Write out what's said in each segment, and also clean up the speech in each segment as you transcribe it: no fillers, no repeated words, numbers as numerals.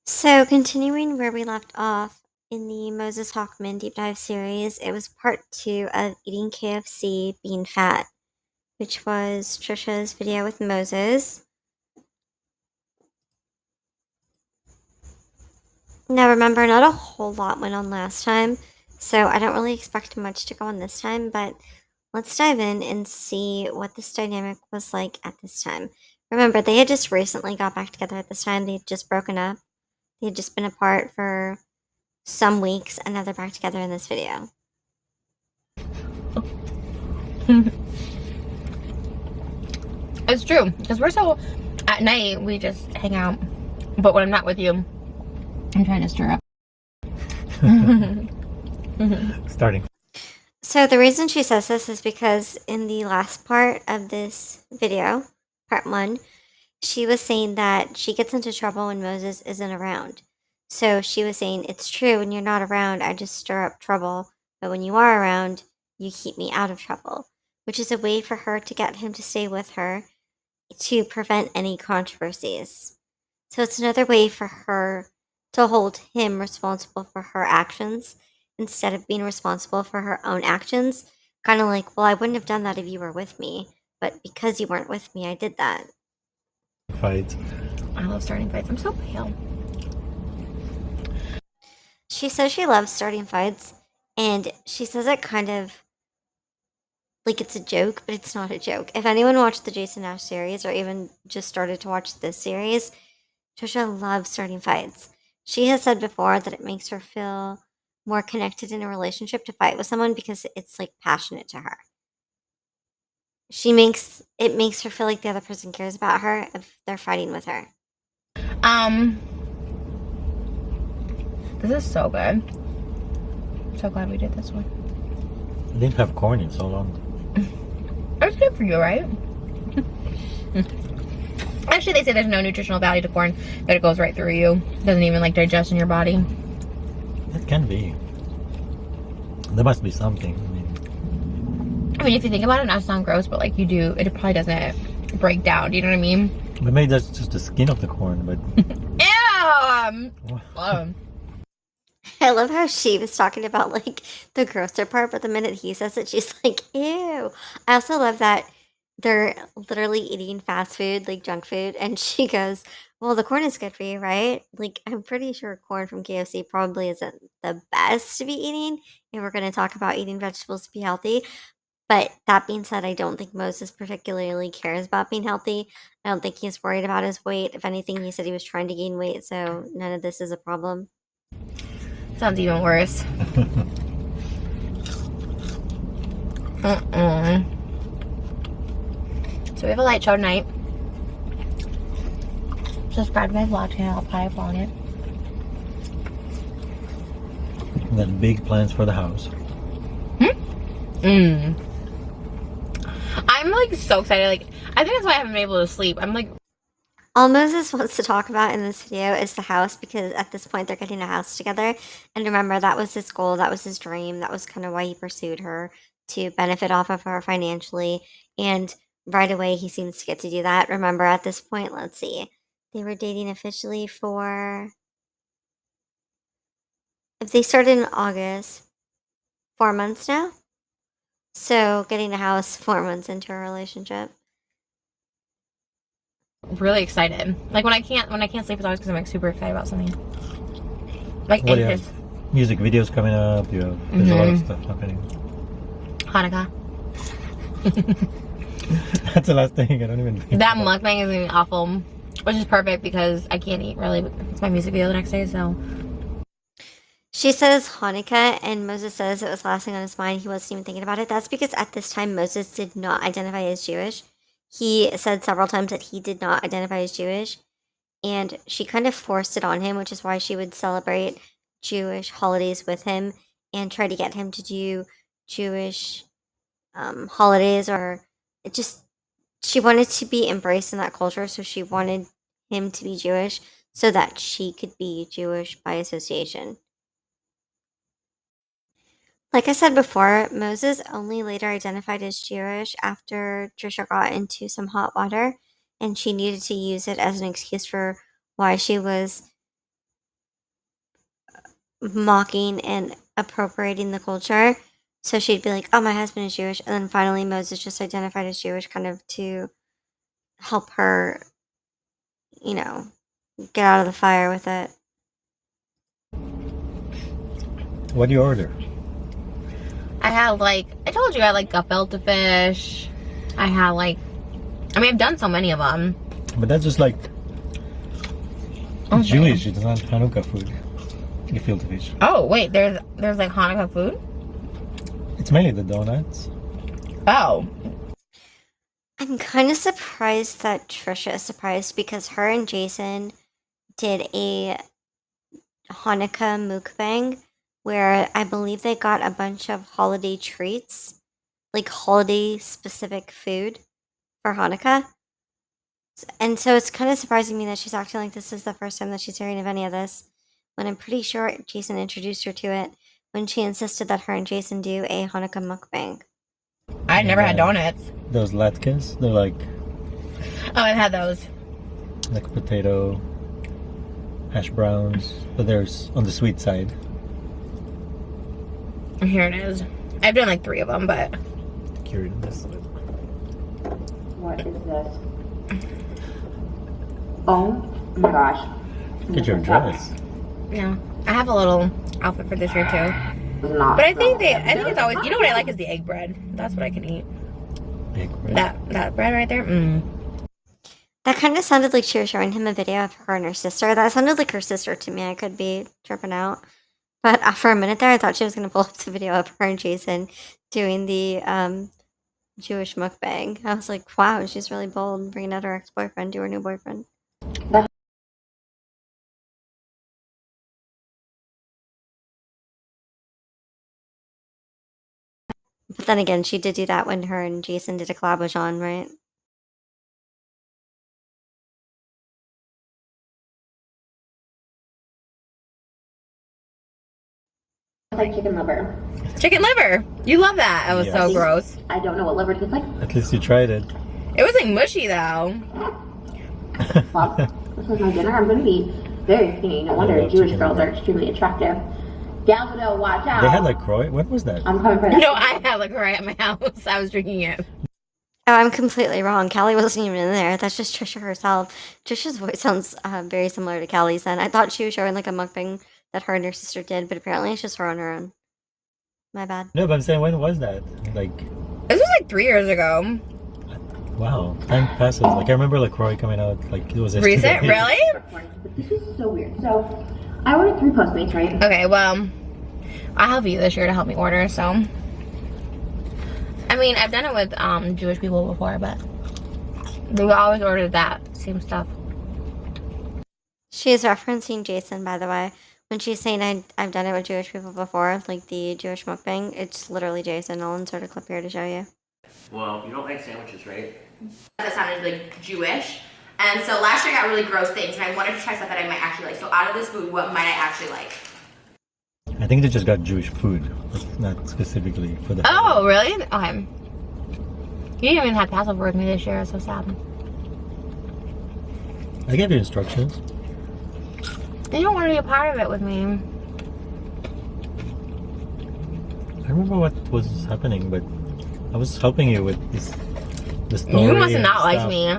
So, continuing where we left off in the Moses Hacmon deep dive series, it was part two of eating KFC, being fat, which was Trisha's video with Moses. Now, remember, not a whole lot went on last time, so I don't really expect much to go on this time, but let's dive in and see what this dynamic was like at this time. Remember, they had just recently got back together at this time, they had just broken up, they had just been apart for some weeks, and now they're back together in this video. It's true, because we're so, at night, we just hang out. But when I'm not with you, I'm trying to stir up. Starting. So the reason she says this is because in the last part of this video, part one, she was saying that she gets into trouble when Moses isn't around. So she was saying, it's true, when you're not around, I just stir up trouble. But when you are around, you keep me out of trouble, which is a way for her to get him to stay with her to prevent any controversies. So it's another way for her to hold him responsible for her actions instead of being responsible for her own actions. Kind of like, well, I wouldn't have done that if you were with me, but because you weren't with me, I did that. Fights. I love starting fights. I'm so pale. She says she loves starting fights, and she says it kind of like it's a joke, but it's not a joke. If anyone watched the Jason Nash series or even just started to watch this series, Trisha loves starting fights. She has said before that it makes her feel more connected in a relationship to fight with someone because it's like passionate to her. It makes her feel like the other person cares about her if they're fighting with her. Um, this is so good. So glad we did this one. I didn't have corn in so long. That's good for you, right? Actually, they say there's no nutritional value to corn, that it goes right through you. It doesn't even like digest in your body. It can be. There must be something. I mean, if you think about it, not to sound gross, but like you do, it probably doesn't break down. Do you know what I mean? But maybe that's just the skin of the corn. But Ew! I love how she was talking about like the grosser part, but the minute he says it, she's like, ew. I also love that they're literally eating fast food, like junk food, and she goes, well, the corn is good for you, right? Like, I'm pretty sure corn from KFC probably isn't the best to be eating if we're going to talk about eating vegetables to be healthy. But that being said, I don't think Moses particularly cares about being healthy. I don't think he's worried about his weight. If anything, he said he was trying to gain weight, so none of this is a problem. Sounds even worse. So we have a light show tonight. Subscribe to my vlog channel. I'll probably vlog it. We got big plans for the house. I'm like so excited. Like, I think that's why I haven't been able to sleep. I'm like, All Moses wants to talk about in this video is the house because at this point they're getting a house together. And remember, that was his goal, that was his dream, that was kind of why he pursued her to benefit off of her financially. And right away, he seems to get to do that. Remember, at this point, let's see, they were dating officially for, if they started in August, 4 months now. So getting a house 4 months into a relationship. really excited. Like when I can't sleep, it's always because I'm like super excited about something. Like What do you anxious. have? Music videos coming up. There's a lot of stuff happening. Hanukkah. That's the last thing. I don't even think That about. mukbang is gonna be awful, which is perfect because I can't eat really. It's my music video the next day, so. She says Hanukkah, and Moses says it was the last thing on his mind. He wasn't even thinking about it. That's because at this time, Moses did not identify as Jewish. He said several times that he did not identify as Jewish, and she kind of forced it on him, which is why she would celebrate Jewish holidays with him and try to get him to do Jewish holidays, or it just, she wanted to be embraced in that culture, so she wanted him to be Jewish so that she could be Jewish by association. Like I said before, Moses only later identified as Jewish after Trisha got into some hot water and she needed to use it as an excuse for why she was mocking and appropriating the culture. So she'd be like, "Oh, my husband is Jewish," and then finally Moses just identified as Jewish, kind of to help her, you know, get out of the fire with it. What do you order? I have like, I told you I like gefilte fish. I have like, I mean, I've done so many of them. But that's just like Okay. Jewish. It's not Hanukkah food. Gefilte fish. Oh wait, there's like Hanukkah food. It's mainly the donuts. Oh, I'm kind of surprised that Trisha is surprised because her and Jason did a Hanukkah mukbang where I believe they got a bunch of holiday treats, like holiday specific food for Hanukkah. And so it's kind of surprising me that she's acting like this is the first time that she's hearing of any of this, when I'm pretty sure Jason introduced her to it when she insisted that her and Jason do a Hanukkah mukbang. I never had donuts. Those latkes, they're like Oh, I've had those. potato, hash browns, but there's on the sweet side. Here it is. I've done like 3 of them, but Curious. What is this? Oh my gosh. Get your dress. yeah, I have a little outfit for this year too. But I think it's always, you know what I like is the egg bread. That's what I can eat. Big bread. That bread right there. That kind of sounded like she was showing him a video of her and her sister. That sounded like her sister to me. I could be tripping out. But for a minute there, I thought she was going to pull up the video of her and Jason doing the Jewish mukbang. I was like, wow, she's really bold, bringing out her ex-boyfriend to her new boyfriend. But then again, she did do that when her and Jason did a collab with Jean, right? Like chicken liver. Chicken liver. You love that. It was so Yes. gross. I don't know what liver tastes like. At least you tried it. It was like mushy though. Well, this is my dinner. I'm going to be very skinny. No wonder love Jewish chicken girls liver. are extremely attractive. Gals will watch out. They had like Croy. What was that? I'm coming for that. No, I had like right at my house. I was drinking it. Oh, I'm completely wrong. Callie wasn't even in there. That's just Trisha herself. Trisha's voice sounds very similar to Callie's then. I thought she was showing like a mukbang that her and her sister did, but apparently it's just her on her own. My bad. No, but I'm saying, when was that? Like, This was like 3 years ago. wow, time passes. Like, I remember LaCroix coming out, like, it was Recent? Really? But this is so weird. So, I ordered 3 Postmates, right? Okay, well, I'll have you this year to help me order, so. I mean, I've done it with Jewish people before, but they always order that same stuff. She is referencing Jason, by the way. When she's saying I've done it with Jewish people before, like the Jewish mukbang, it's literally Jason. I'll insert a clip here to show you. Well, you don't like sandwiches, right? That sounded like Jewish. And so last year I got really gross things, and I wanted to try stuff that I might actually like. So out of this food, what might I actually like? I think they just got Jewish food, but not specifically for the. Oh, really? Okay. You didn't even have Passover with me this year. It's so sad. I gave you instructions. You don't want to be a part of it with me. I remember what was happening, but I was helping you with the story. You must have and not liked stuff. me.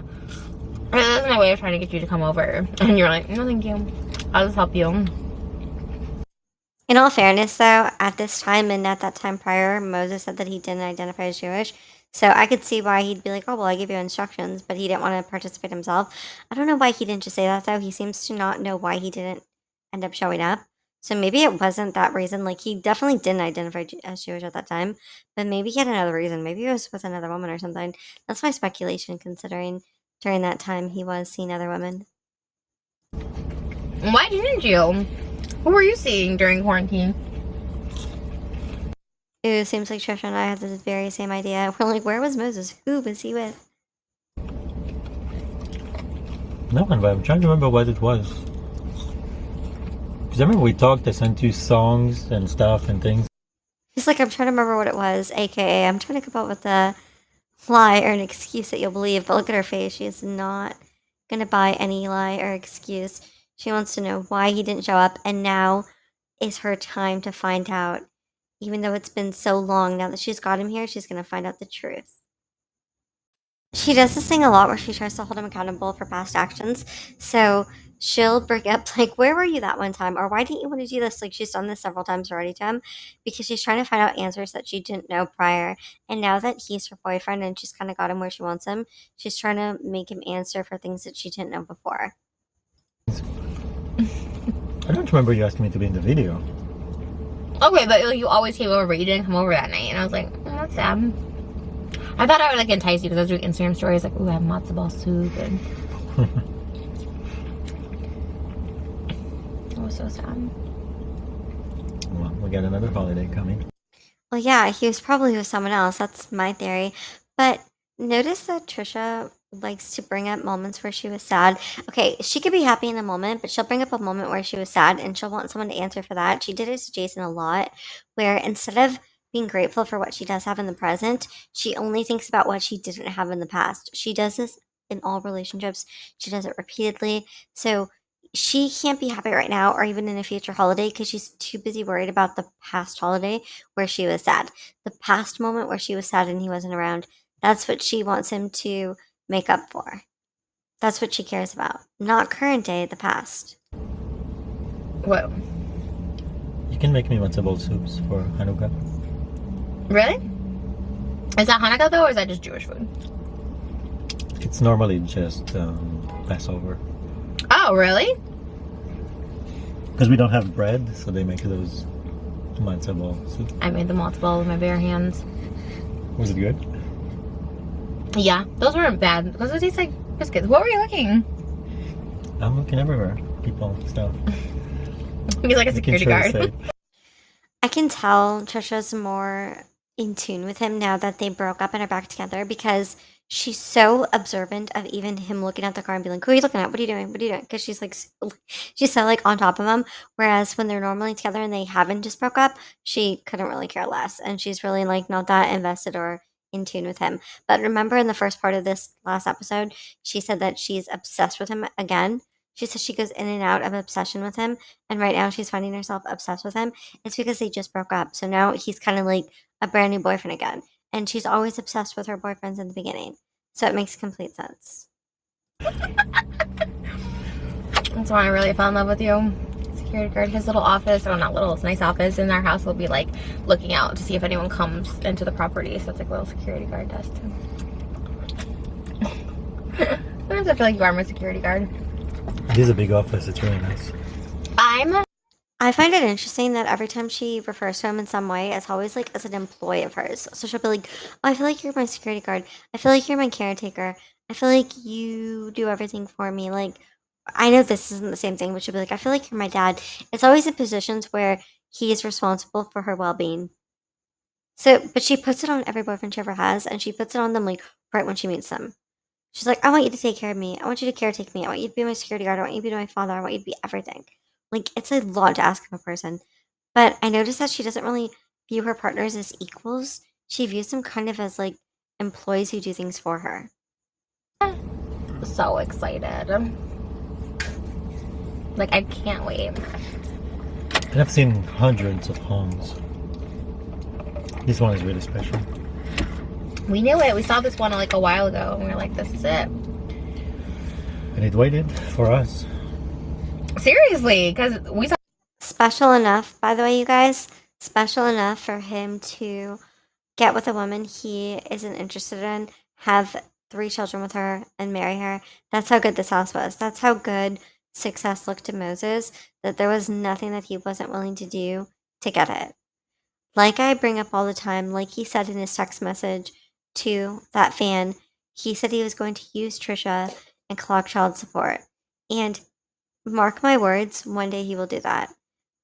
That's my way of trying to get you to come over. And you're like, no, thank you. I'll just help you. In all fairness, though, at this time and at that time prior, Moses said that he didn't identify as Jewish. So I could see why he'd be like, oh, well, I gave you instructions, but he didn't want to participate himself. I don't know why he didn't just say that, though. He seems to not know why he didn't end up showing up. So maybe it wasn't that reason. Like, he definitely didn't identify as Jewish at that time, but maybe he had another reason. Maybe he was with another woman or something. That's my speculation, considering during that time he was seeing other women. Why didn't you? Who were you seeing during quarantine? It seems like Trisha and I have this very same idea. We're like, where was Moses? Who was he with? No one, but I'm trying to remember what it was. Because I remember we talked, I sent you songs and stuff and things. He's like, I'm trying to remember what it was, aka I'm trying to come up with a lie or an excuse that you'll believe, but look at her face. She is not going to buy any lie or excuse. She wants to know why he didn't show up, and now is her time to find out. Even though it's been so long, now that she's got him here, she's going to find out the truth. She does this thing a lot where she tries to hold him accountable for past actions. So she'll bring up, like, where were you that one time? Or why didn't you want to do this? Like, she's done this several times already to him because she's trying to find out answers that she didn't know prior. And now that he's her boyfriend and she's kind of got him where she wants him, she's trying to make him answer for things that she didn't know before. I don't remember you asking me to be in the video. Okay, but you always came over, but you didn't come over that night. And I was like, oh, that's sad. I thought I would like entice you because I was doing Instagram stories like, ooh, I have matzo ball soup. And it was so sad. Well, we got another holiday coming. Well, yeah, he was probably with someone else. That's my theory. But notice that Trisha likes to bring up moments where she was sad. Okay, she could be happy in a moment, but she'll bring up a moment where she was sad and she'll want someone to answer for that. She did it to Jason a lot, where instead of being grateful for what she does have in the present, she only thinks about what she didn't have in the past. She does this in all relationships, she does it repeatedly. So she can't be happy right now or even in a future holiday because she's too busy worried about the past holiday where she was sad. The past moment where she was sad and he wasn't around, that's what she wants him to make up for. That's what she cares about. Not current day, the past. Whoa. You can make me matzo ball soups for Hanukkah. Really? Is that Hanukkah though, or is that just Jewish food? It's normally just Passover. Oh, really? Because we don't have bread, so they make those matzo ball soup. I made the matzo ball with my bare hands. Was it good? Yeah, those weren't bad. Those taste like biscuits. What were you looking? I'm looking everywhere. People, stuff. He's like a Making security sure it's guard. safe. I can tell Trisha's more in tune with him now that they broke up and are back together because she's so observant of even him looking at the car and being like, "Who are you looking at? What are you doing? What are you doing?" Because she's like, she's so like on top of him. Whereas when they're normally together and they haven't just broke up, she couldn't really care less, and she's really like not that invested or in tune with him. But remember in the first part of this last episode, she said that she's obsessed with him again. She says she goes in and out of obsession with him, and right now she's finding herself obsessed with him. It's because they just broke up, so now he's kind of like a brand new boyfriend again. And she's always obsessed with her boyfriends in the beginning. So it makes complete sense. That's why I really fell in love with you. Security guard, his little office, oh not little, it's a nice office in our house. Will be like looking out to see if anyone comes into the property. So it's like a little security guard desk too. Sometimes I feel like you are my security guard. It is a big office. It's really nice. I find it interesting that every time she refers to him in some way, it's always like as an employee of hers. So she'll be like, "Oh, I feel like you're my security guard. I feel like you're my caretaker. I feel like you do everything for me." Like, I know this isn't the same thing, but she'll be like, "I feel like you're my dad." It's always in positions where he is responsible for her well being. So, but she puts it on every boyfriend she ever has, and she puts it on them like right when she meets them. She's like, "I want you to take care of me. I want you to caretake me. I want you to be my security guard. I want you to be my father. I want you to be everything." Like, it's a lot to ask of a person. But I noticed that she doesn't really view her partners as equals. She views them kind of as like employees who do things for her. So excited. Like, I can't wait. And I've seen hundreds of homes. This one is really special. We knew it. We saw this one like a while ago and we were like, this is it. And it waited for us. Seriously, because we saw. Special enough, by the way, you guys, special enough for him to get with a woman he isn't interested in, have 3 children with her, and marry her. That's how good this house was. That's how good success looked to Moses, that there was nothing that he wasn't willing to do to get it. Like I bring up all the time, like he said in his text message to that fan, he said he was going to use Trisha and collect child support. And mark my words, one day he will do that.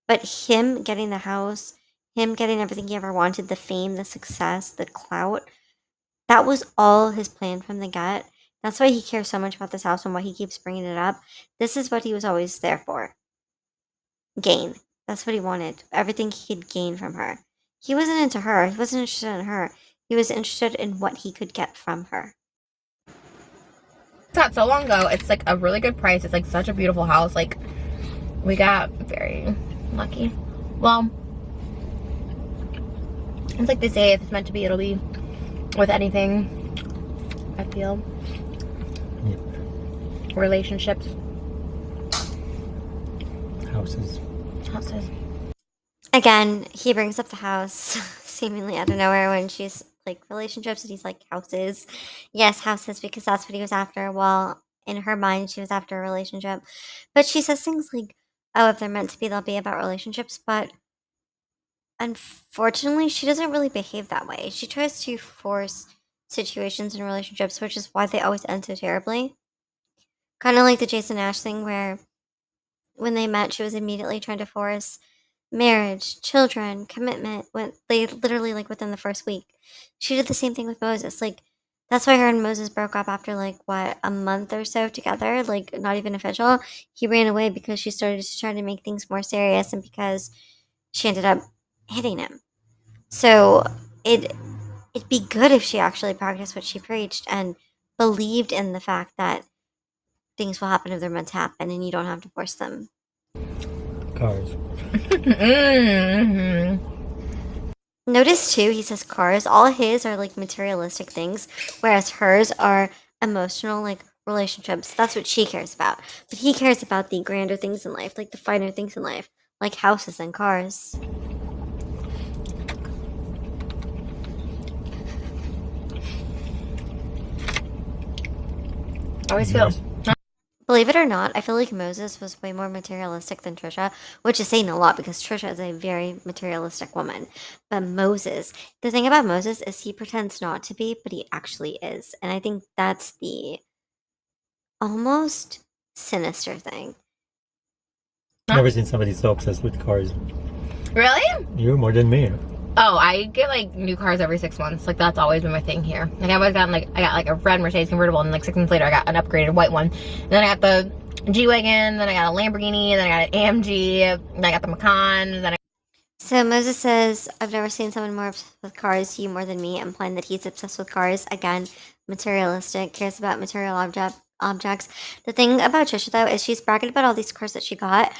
But him getting the house, him getting everything he ever wanted, the fame, the success, the clout, that was all his plan from the get. That's why he cares so much about this house and why he keeps bringing it up. This is what he was always there for. Gain. That's what he wanted. Everything he could gain from her. He wasn't into her. He wasn't interested in her. He was interested in what he could get from her. Not so long ago. It's like a really good price. It's like such a beautiful house. Like, we got very lucky. Well, it's like they say, if it's meant to be, it'll be. With anything, I feel. Yeah. Relationships. Houses. Again, he brings up the house seemingly out of nowhere when she's like relationships, and he's like houses. Yes, houses, because that's what he was after. Well, in her mind, she was after a relationship. But she says things like, oh, if they're meant to be, they'll be about relationships. But unfortunately, she doesn't really behave that way. She tries to force situations in relationships, which is why they always end so terribly. Kind of like the Jason Nash thing, where when they met, she was immediately trying to force marriage, children, commitment, when they literally like within the first week. She did the same thing with Moses. Like that's why her and Moses broke up after like what, a month or so together, like not even official. He ran away because she started to try to make things more serious and because she ended up hitting him. So it'd be good if she actually practiced what she preached and believed in the fact that things will happen if they're meant to happen and you don't have to force them. Cars. Mm-hmm. Notice too, he says cars, all his are like materialistic things, whereas hers are emotional, like relationships. That's what she cares about. But he cares about the grander things in life, like the finer things in life, like houses and cars. I always feel. Believe it or not, I feel like Moses was way more materialistic than Trisha, which is saying a lot because Trisha is a very materialistic woman. But Moses, the thing about Moses is he pretends not to be, but he actually is. And I think that's the almost sinister thing. Never seen somebody so obsessed with cars. Really? You more than me. Oh, I get like new cars every 6 months. Like that's always been my thing here. Like I've always gotten I got like a red Mercedes convertible, and like 6 months later I got an upgraded white one. And then I got the G-Wagon, then I got a Lamborghini, then I got an AMG, then I got the Macan, then So Moses says, I've never seen someone more obsessed with cars, you more than me, implying that he's obsessed with cars. Again, materialistic, cares about material objects. The thing about Trisha, though, is she's bragging about all these cars that she got,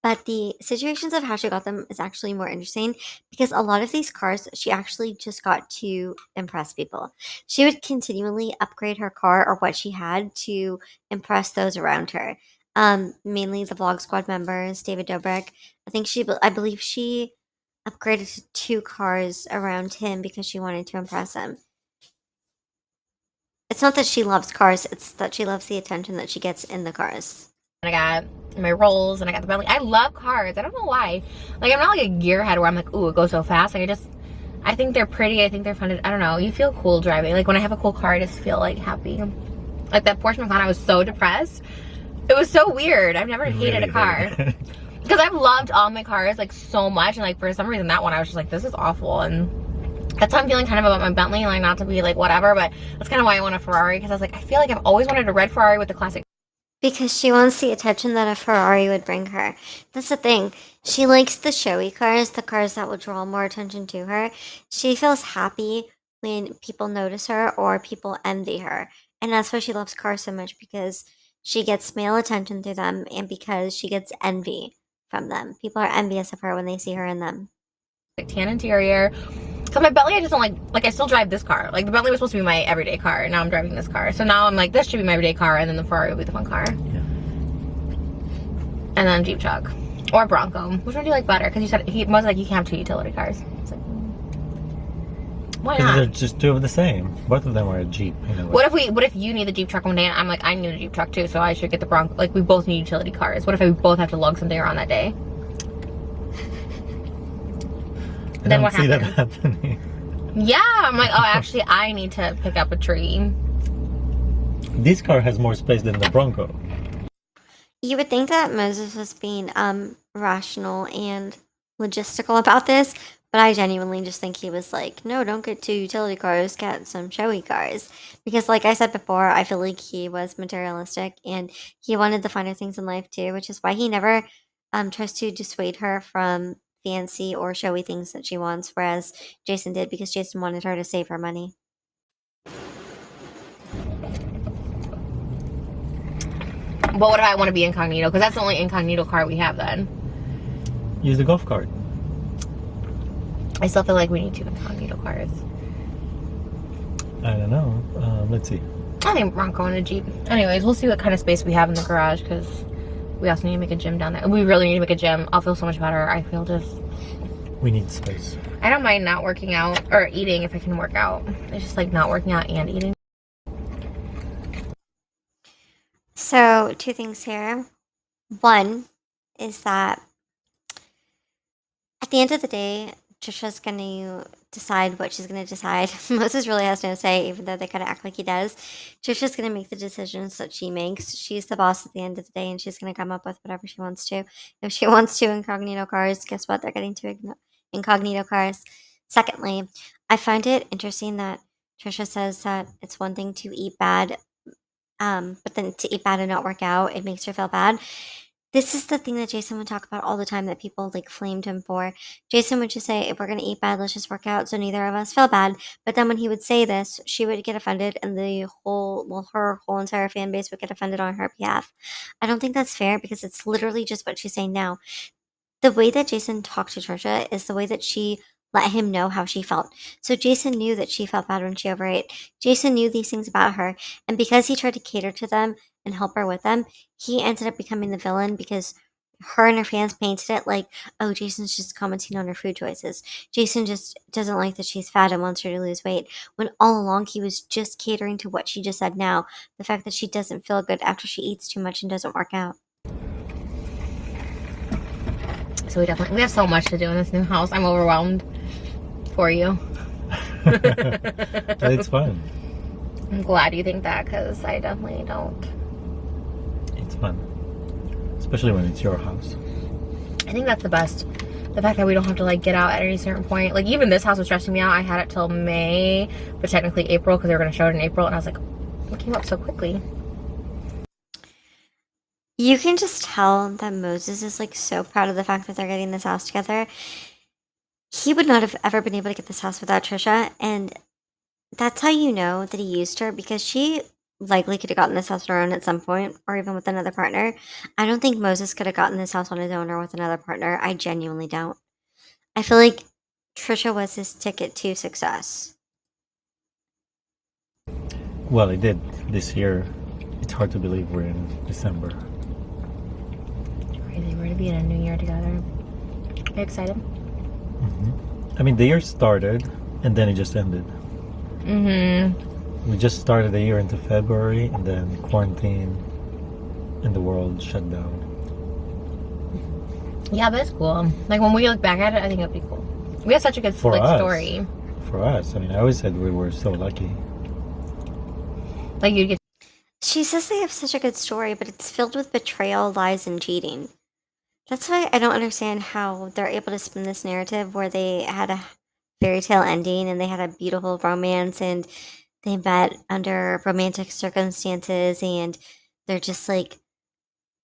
but the situations of how she got them is actually more interesting because a lot of these cars she actually just got to impress people. She would continually upgrade her car or what she had to impress those around her. Mainly the Vlog Squad members, David Dobrik. I believe she upgraded to 2 cars around him because she wanted to impress him. It's not that she loves cars, it's that she loves the attention that she gets in the cars. I got my Rolls, and I got the Bentley. I love cars. I don't know why. Like I'm not like a gearhead where I'm like, ooh, it goes so fast. Like I think they're pretty. I think they're fun. I don't know. You feel cool driving. Like when I have a cool car, I just feel like happy. Like that Porsche Macan, I was so depressed. It was so weird. I've never hated a car. Because I've loved all my cars like so much, and like for some reason that one I was just like, this is awful. And that's how I'm feeling kind of about my Bentley. Like not to be like whatever, but that's kind of why I want a Ferrari, because I was like, I feel like I've always wanted a red Ferrari with the classic. Because she wants the attention that a Ferrari would bring her. That's the thing. She likes the showy cars, the cars that will draw more attention to her. She feels happy when people notice her or people envy her. And that's why she loves cars so much, because she gets male attention through them and because she gets envy from them. People are envious of her when they see her in them. Like tan interior. Because my Bentley, I just don't like I still drive this car. Like the Bentley was supposed to be my everyday car, and now I'm driving this car. So now I'm like, this should be my everyday car, and then the Ferrari will be the fun car. Yeah. And then Jeep truck. Or Bronco. Which one do you like better? Because you said, he was like, you can't have 2 utility cars. It's like, why Because not? they're just 2 of the same. Both of them are a Jeep. You know, What if you need the Jeep truck one day, and I'm like, I need a Jeep truck too, so I should get the Bronco. Like we both need utility cars. What if we both have to lug something around that day? I Then don't what see that happens? happening. Yeah, I'm like, oh, actually, I need to pick up a tree. This car has more space than the Bronco. You would think that Moses was being rational and logistical about this, but I genuinely just think he was like, no, don't get 2 utility cars, get some showy cars. Because like I said before, I feel like he was materialistic and he wanted the finer things in life too, which is why he never tries to dissuade her from fancy or showy things that she wants, whereas Jason did, because Jason wanted her to save her money. But what if I want to be incognito? Because that's the only incognito car we have then. Use the golf cart. I still feel like we need 2 incognito cars. I don't know. Let's see. I think Bronco and a Jeep. Anyways, we'll see what kind of space we have in the garage because we also need to make a gym down there. We really need to make a gym. I'll feel so much better. I feel just... We need space. I don't mind not working out or eating if I can work out. It's just like not working out and eating. So, 2 things here. One is that at the end of the day, Trisha's going to decide what she's going to decide. Moses really has no say, even though they kind of act like he does. Trisha's going to make the decisions that she makes. She's the boss at the end of the day, and she's going to come up with whatever she wants to. If she wants 2 incognito cars, guess what? They're getting 2 incognito cars. Secondly, I find it interesting that Trisha says that it's one thing to eat bad, but then to eat bad and not work out, it makes her feel bad. This is the thing that Jason would talk about all the time that people like flamed him for. Jason would just say, if we're going to eat bad, let's just work out so neither of us feel bad. But then when he would say this, she would get offended and her whole entire fan base would get offended on her behalf. I don't think that's fair because it's literally just what she's saying now. The way that Jason talked to Trisha is the way that she let him know how she felt. So Jason knew that she felt bad when she overate. Jason knew these things about her. And because he tried to cater to them and help her with them, he ended up becoming the villain because her and her fans painted it like, oh, Jason's just commenting on her food choices. Jason just doesn't like that she's fat and wants her to lose weight. When all along he was just catering to what she just said now. The fact that she doesn't feel good after she eats too much and doesn't work out. So we have so much to do in this new house. I'm overwhelmed for you. But it's fun. I'm glad you think that because I definitely don't. It's fun. Especially when it's your house. I think that's the best. The fact that we don't have to like get out at any certain point. Like even this house was stressing me out. I had it till May, but technically April because they were going to show it in April. And I was like, it came up so quickly. You can just tell that Moses is like so proud of the fact that they're getting this house together. He would not have ever been able to get this house without Trisha, and that's how you know that he used her because she likely could have gotten this house on her own at some point, or even with another partner. I don't think Moses could have gotten this house on his own or with another partner. I genuinely don't. I feel like Trisha was his ticket to success. Well, it did this year. It's hard to believe we're in December. Crazy. We're going to be in a new year together. Are you excited? I mean, the year started and then it just ended. We just started the year into February and then quarantine and the world shut down. Yeah, but it's cool. Like when we look back at it, I think it'll be cool. We have such a good For us. story. For us, I mean, I always said we were so lucky. Like you'd get. She says they have such a good story, but it's filled with betrayal, lies, and cheating. That's why I don't understand how they're able to spin this narrative where they had a fairy tale ending and they had a beautiful romance and they met under romantic circumstances and they're just like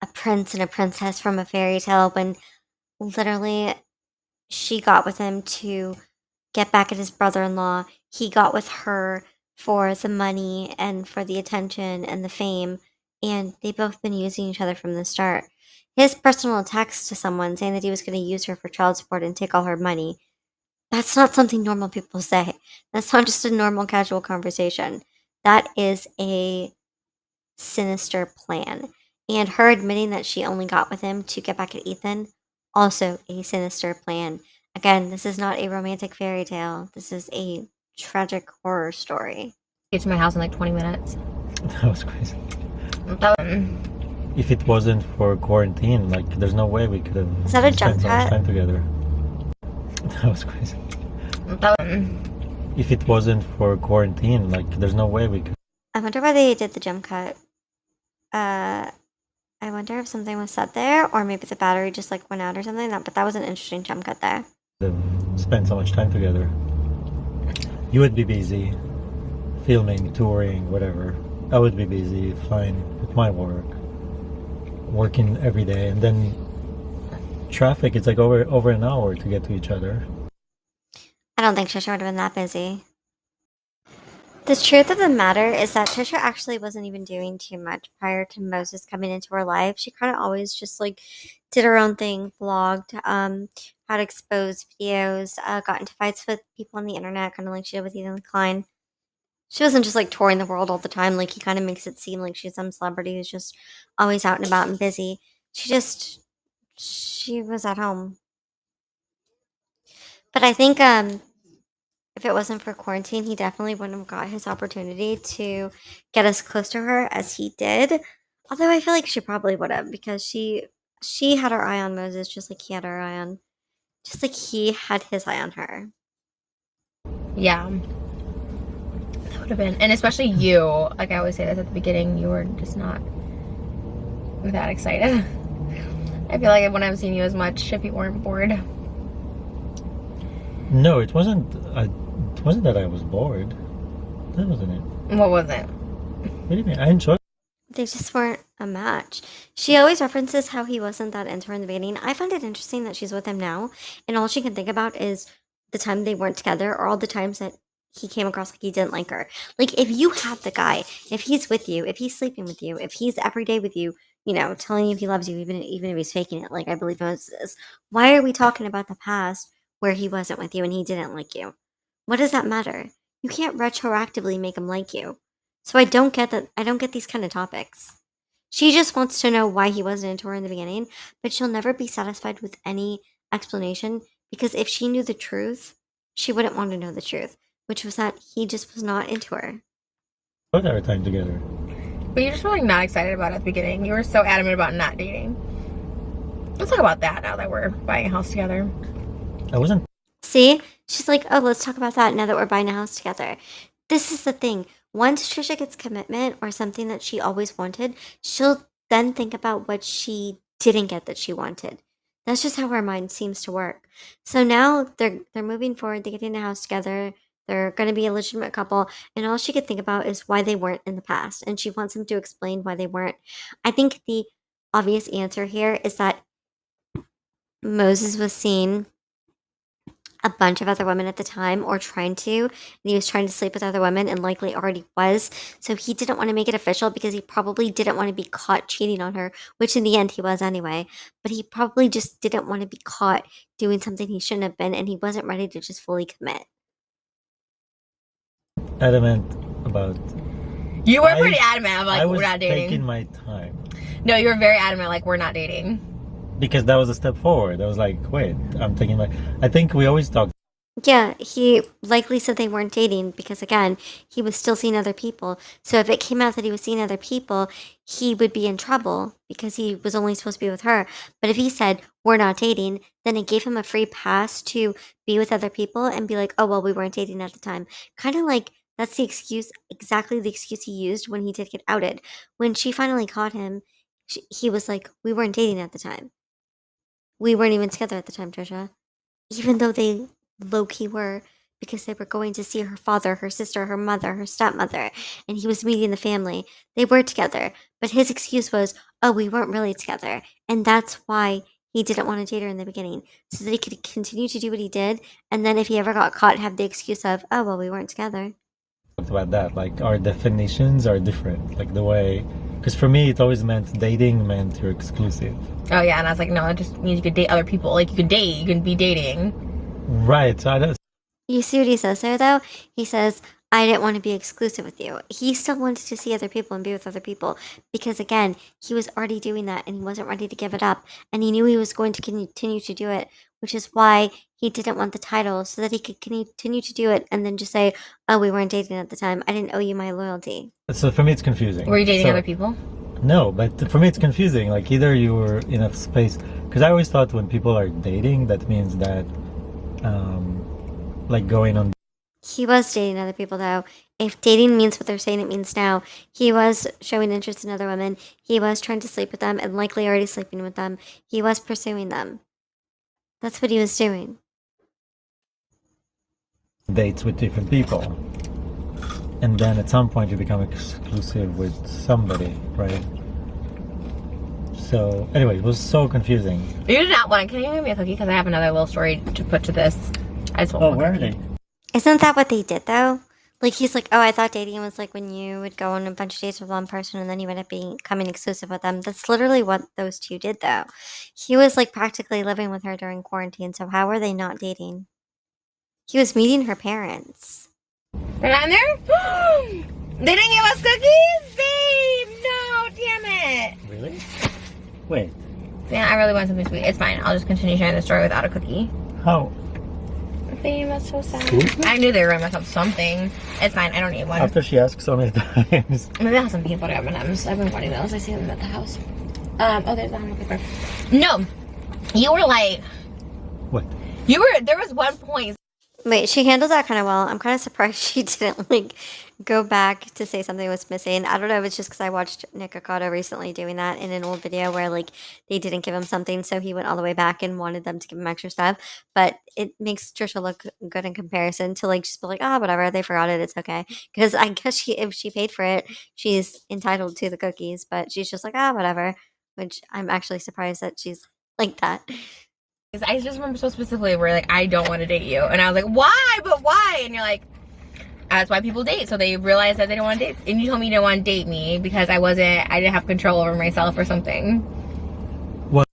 a prince and a princess from a fairy tale when literally she got with him to get back at his brother-in-law. He got with her for the money and for the attention and the fame, and they've both been using each other from the start. His personal text to someone saying that he was going to use her for child support and take all her money, that's not something normal people say. That's not just a normal casual conversation. That is a sinister plan. And her admitting that she only got with him to get back at Ethan, also a sinister plan. Again, this is not a romantic fairy tale. This is a tragic horror story. Get to my house in like 20 minutes. That was crazy. If it wasn't for quarantine, like, there's no way we could have Is that a jump spent so much cut? time together. That was crazy. If it wasn't for quarantine, like, there's no way we could I wonder why they did the jump cut. I wonder if something was said there, or maybe the battery just like went out or something. But that was an interesting jump cut there. have spent so much time together. You would be busy filming, touring, whatever. I would be busy flying with my work, working every day, and then traffic. It's like over an hour to get to each other. I don't think Trisha would have been that busy. The truth of the matter is that Trisha actually wasn't even doing too much prior to Moses coming into her life. She kind of always just like did her own thing, vlogged. had exposed videos, got into fights with people on the internet, kind of like she did with Ethan Klein. She wasn't just like touring the world all the time. Like he kind of makes it seem like she's some celebrity who's just always out and about and busy. She was at home. But I think if it wasn't for quarantine, he definitely wouldn't have got his opportunity to get as close to her as he did. Although I feel like she probably would have because she had her eye on Moses just like he had her eye on just like he had his eye on her. Yeah. That would have been, and especially you, like I always say this at the beginning, you were just not that excited. I feel like I wouldn't have seen you as much if you weren't bored. No, it wasn't that I was bored. That wasn't it. What was it? What do you mean? I enjoyed. They just weren't a match. She always references how he wasn't that into her in the beginning. I find it interesting that she's with him now, and all she can think about is the time they weren't together or all the times that he came across like he didn't like her. Like, if you have the guy, if he's with you, if he's sleeping with you, if he's every day with you, you know, telling you he loves you, even if he's faking it, like I believe Moses is, why are we talking about the past where he wasn't with you and he didn't like you? What does that matter? You can't retroactively make him like you. So I don't get that. I don't get these kind of topics. She just wants to know why he wasn't into her in the beginning, but she'll never be satisfied with any explanation because if she knew the truth, she wouldn't want to know the truth, which was that he just was not into her. our time together. But you're just really not excited about it at the beginning. You were so adamant about not dating. Let's talk about that now that we're buying a house together. I wasn't. See? She's like, oh, let's talk about that now that we're buying a house together. This is the thing. Once Trisha gets commitment or something that she always wanted, she'll then think about what she didn't get that she wanted. That's just how her mind seems to work. So now they're moving forward, they're getting a house together, they're gonna be a legitimate couple, and all she could think about is why they weren't in the past. And she wants him to explain why they weren't. I think the obvious answer here is that Moses was seeing a bunch of other women at the time or trying to, and he was trying to sleep with other women and likely already was. So he didn't want to make it official because he probably didn't want to be caught cheating on her, which in the end he was anyway. But he probably just didn't want to be caught doing something he shouldn't have been, and he wasn't ready to just fully commit. Adamant about. You were pretty adamant, like, we're not dating. I was taking my time. No, you were very adamant, like, we're not dating. Because that was a step forward. I was like, wait, I'm taking my. I think we always talk. Yeah, he likely said they weren't dating because, again, he was still seeing other people. So if it came out that he was seeing other people, he would be in trouble because he was only supposed to be with her. But if he said, we're not dating, then it gave him a free pass to be with other people and be like, oh, well, we weren't dating at the time. Kind of like that's the excuse, exactly the excuse he used when he did get outed. When she finally caught him, he was like, we weren't dating at the time. We weren't even together at the time, Trisha. Even though they low-key were, because they were going to see her father, her sister, her mother, her stepmother, and he was meeting the family. They were together, but his excuse was, oh, we weren't really together. And that's why he didn't want to date her in the beginning, so that he could continue to do what he did, and then if he ever got caught, have the excuse of, oh, well, we weren't together. Talked about that. Like, our definitions are different. Like, the way. Because for me, it always meant dating meant you're exclusive. Oh, yeah, and I was like, no, it just means you could date other people. Like, you could date, you can be dating. Right. So I don't. You see what he says there, though? He says, I didn't want to be exclusive with you. He still wanted to see other people and be with other people because, again, he was already doing that and he wasn't ready to give it up. And he knew he was going to continue to do it, which is why he didn't want the title so that he could continue to do it and then just say, oh, we weren't dating at the time. I didn't owe you my loyalty. So for me, it's confusing. Were you dating other people? No, but for me, it's confusing. Like, either you were enough space. Because I always thought when people are dating, that means that, like, going on. He was dating other people, though. If dating means what they're saying it means now, he was showing interest in other women. He was trying to sleep with them and likely already sleeping with them. He was pursuing them. That's what he was doing. Dates with different people. And then at some point you become exclusive with somebody, right? So, anyway, it was so confusing. You did not want to. Can you give me a cookie? Because I have another little story to put to this. I just Oh, where are they? Isn't that what they did, though? Like, he's like, oh, I thought dating was like when you would go on a bunch of dates with one person and then you end up becoming exclusive with them. That's literally what those two did, though. He was like practically living with her during quarantine, so how were they not dating? He was meeting her parents. They're not in there? They didn't give us cookies? Babe! No, damn it. Really? Wait. Yeah, I really want something sweet. It's fine. I'll just continue sharing the story without a cookie. How? Babe, that's so sad. Ooh. I knew they were going to mess up something. It's fine. I don't need one. After she asked so many times. Maybe I'll have some peanut butter M&Ms. I've been wanting those. I see them at the house. Oh, there's the honey paper. No. You were like... What? There was one point... Wait, she handled that kind of well. I'm kind of surprised she didn't like go back to say something was missing. I don't know if it's just because I watched Nick Ocado recently doing that in an old video where like they didn't give him something, so he went all the way back and wanted them to give him extra stuff. But it makes Trisha look good in comparison to like just be like, oh, whatever, they forgot it, it's okay. Because I guess if she paid for it, she's entitled to the cookies. But she's just like, ah, whatever. Which I'm actually surprised that she's like that. I just remember so specifically where like, I don't want to date you. And I was like, why? But why? And you're like, that's why people date. So they realize that they don't want to date. And you told me you didn't want to date me because I didn't have control over myself or something. What?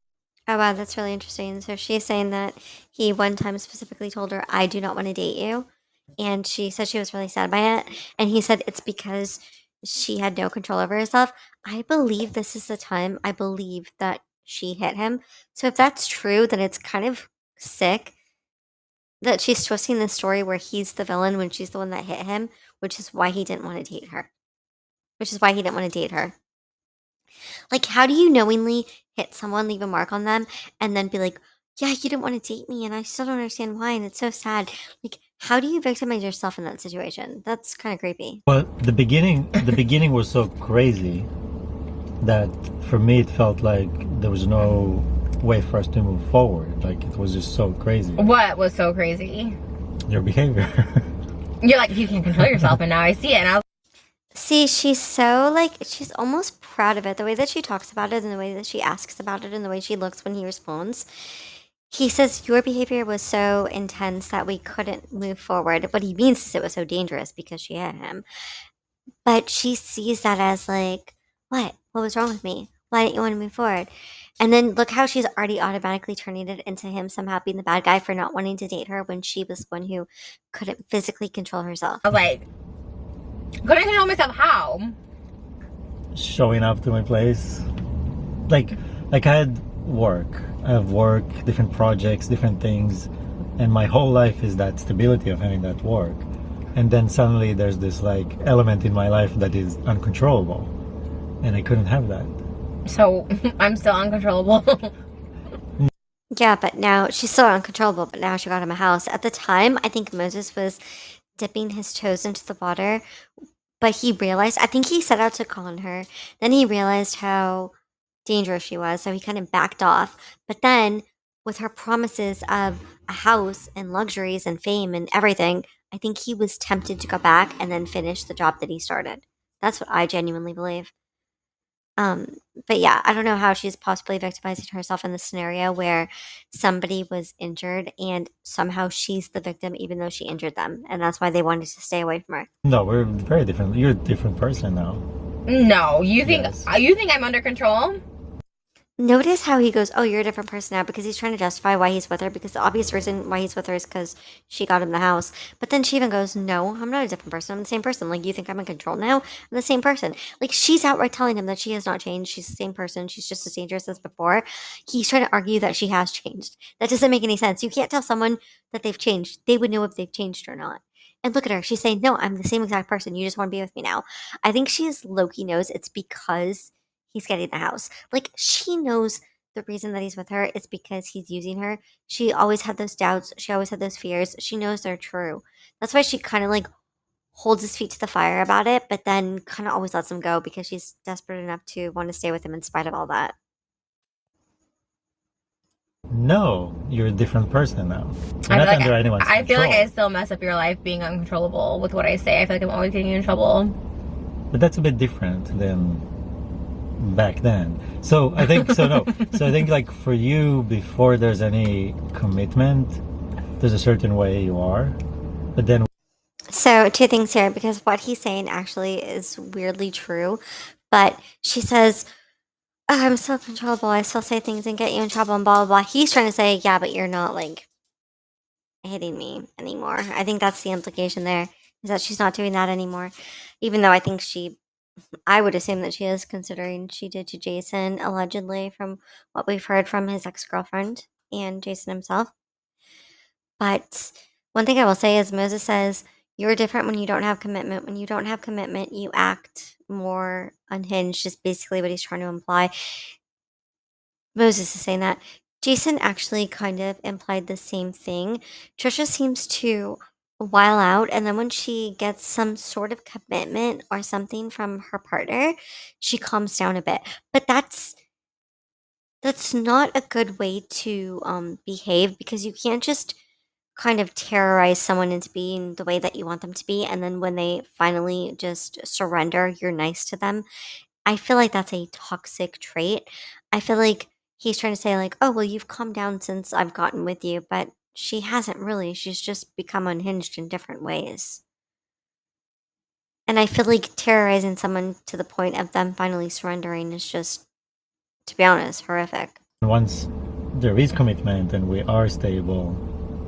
Oh, wow, that's really interesting. So she's saying that he one time specifically told her, I do not want to date you. And she said she was really sad by it. And he said it's because she had no control over herself. I believe this is the time I believe that she hit him. So if that's true, then it's kind of sick that she's twisting the story where he's the villain when she's the one that hit him, which is why he didn't want to date her. Which is why he didn't want to date her. Like, how do you knowingly hit someone, leave a mark on them, and then be like, yeah, you didn't want to date me, and I still don't understand why, and it's so sad. Like, how do you victimize yourself in that situation? That's kind of creepy. Well, the beginning was so crazy that for me it felt like there was no way for us to move forward. Like, it was just so crazy. What was so crazy? Your behavior. You're like, you can't control yourself, and now I see it. And I was See, she's so, like, she's almost proud of it. The way that she talks about it and the way that she asks about it and the way she looks when he responds. He says, your behavior was so intense that we couldn't move forward. What he means is it was so dangerous because she hit him. But she sees that as, like, what? What was wrong with me? Why didn't you want to move forward? And then look how she's already automatically turning it into him somehow being the bad guy for not wanting to date her when she was one who couldn't physically control herself. like, couldn't control myself. How? Showing up to my place. Like I had work. I have work, different projects, different things. And my whole life is that stability of having that work. And then suddenly there's this like element in my life that is uncontrollable. And I couldn't have that. So, I'm still uncontrollable. Yeah, but now she's still uncontrollable, but now she got him a house. At the time, I think Moses was dipping his toes into the water, but he realized, I think he set out to con her. Then he realized how dangerous she was, so he kind of backed off. But then, with her promises of a house and luxuries and fame and everything, I think he was tempted to go back and then finish the job that he started. That's what I genuinely believe. But yeah, I don't know how she's possibly victimizing herself in this scenario where somebody was injured and somehow she's the victim even though she injured them, and that's why they wanted to stay away from her. No, we're very different. You're a different person now. No, you think Yes. you think I'm under control? Notice how he goes, oh, you're a different person now, because he's trying to justify why he's with her, because the obvious reason why he's with her is because she got him the house. But then she even goes, no, I'm not a different person. I'm the same person. Like, you think I'm in control now? I'm the same person. Like, she's outright telling him that she has not changed. She's the same person. She's just as dangerous as before. He's trying to argue that she has changed. That doesn't make any sense. You can't tell someone that they've changed. They would know if they've changed or not. And look at her. She's saying, no, I'm the same exact person. You just want to be with me now. I think she is low-key knows it's because he's getting the house. Like, she knows the reason that he's with her is because he's using her. She always had those doubts. She always had those fears. She knows they're true. That's why she kind of like holds his feet to the fire about it, but then kind of always lets him go because she's desperate enough to want to stay with him in spite of all that. No, you're a different person now. You're I not feel, like under anyone's I feel like control. I still mess up your life being uncontrollable with what I say. I feel like I'm always getting you in trouble. But that's a bit different than back then. So I think so I think like for you, before there's any commitment, there's a certain way you are. But then So, two things here, because what he's saying actually is weirdly true. But she says, oh, I'm still controllable. I still say things and get you in trouble and blah, blah, blah. He's trying to say, yeah, but you're not like hitting me anymore. I think that's the implication there, is that she's not doing that anymore. Even though I would assume that she is, considering she did to Jason, allegedly, from what we've heard from his ex girlfriend and Jason himself. But one thing I will say is Moses says, you're different when you don't have commitment. When you don't have commitment, you act more unhinged, just basically what he's trying to imply. Moses is saying that. Jason actually kind of implied the same thing. Trisha seems to while out, and then when she gets some sort of commitment or something from her partner, she calms down a bit. But that's not a good way to behave, because you can't just kind of terrorize someone into being the way that you want them to be, and then when they finally just surrender, you're nice to them. I feel like that's a toxic trait. I feel like he's trying to say like, "Oh, well, you've calmed down since I've gotten with you," but she hasn't really. She's just become unhinged in different ways. And I feel like terrorizing someone to the point of them finally surrendering is just, to be honest, horrific. Once there is commitment and we are stable,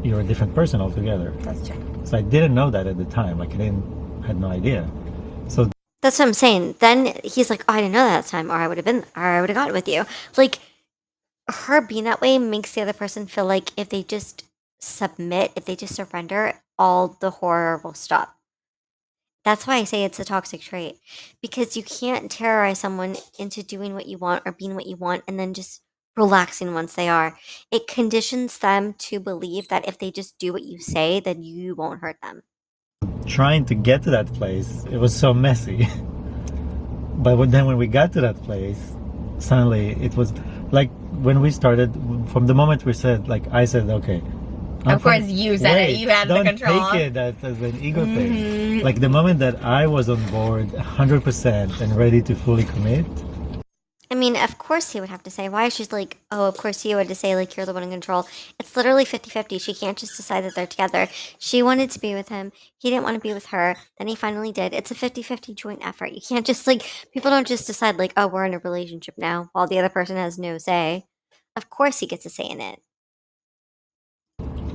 you're a different person altogether. That's true. So I didn't know that at the time. Like had no idea. So That's what I'm saying. Then he's like, "Oh, I didn't know that time, or I would have gotten with you." Like, her being that way makes the other person feel like if they just submit, if they just surrender, all the horror will stop. That's why I say it's a toxic trait, because you can't terrorize someone into doing what you want or being what you want and then just relaxing once they are. It conditions them to believe that if they just do what you say, then you won't hurt them. trying to get to that place, it was so messy. But then when we got to that place, suddenly it was like when we started, from the moment we said, like I said, okay. Of course, you said it. You had the control. Don't take it as an ego thing. Like the moment that I was on board 100% and ready to fully commit. I mean, of course he would have to say. Why? She's like, oh, of course you would to say, like, you're the one in control. It's literally 50-50. She can't just decide that they're together. She wanted to be with him. He didn't want to be with her. Then he finally did. It's a 50-50 joint effort. You can't just, like, people don't just decide, like, oh, we're in a relationship now, while the other person has no say. Of course he gets a say in it.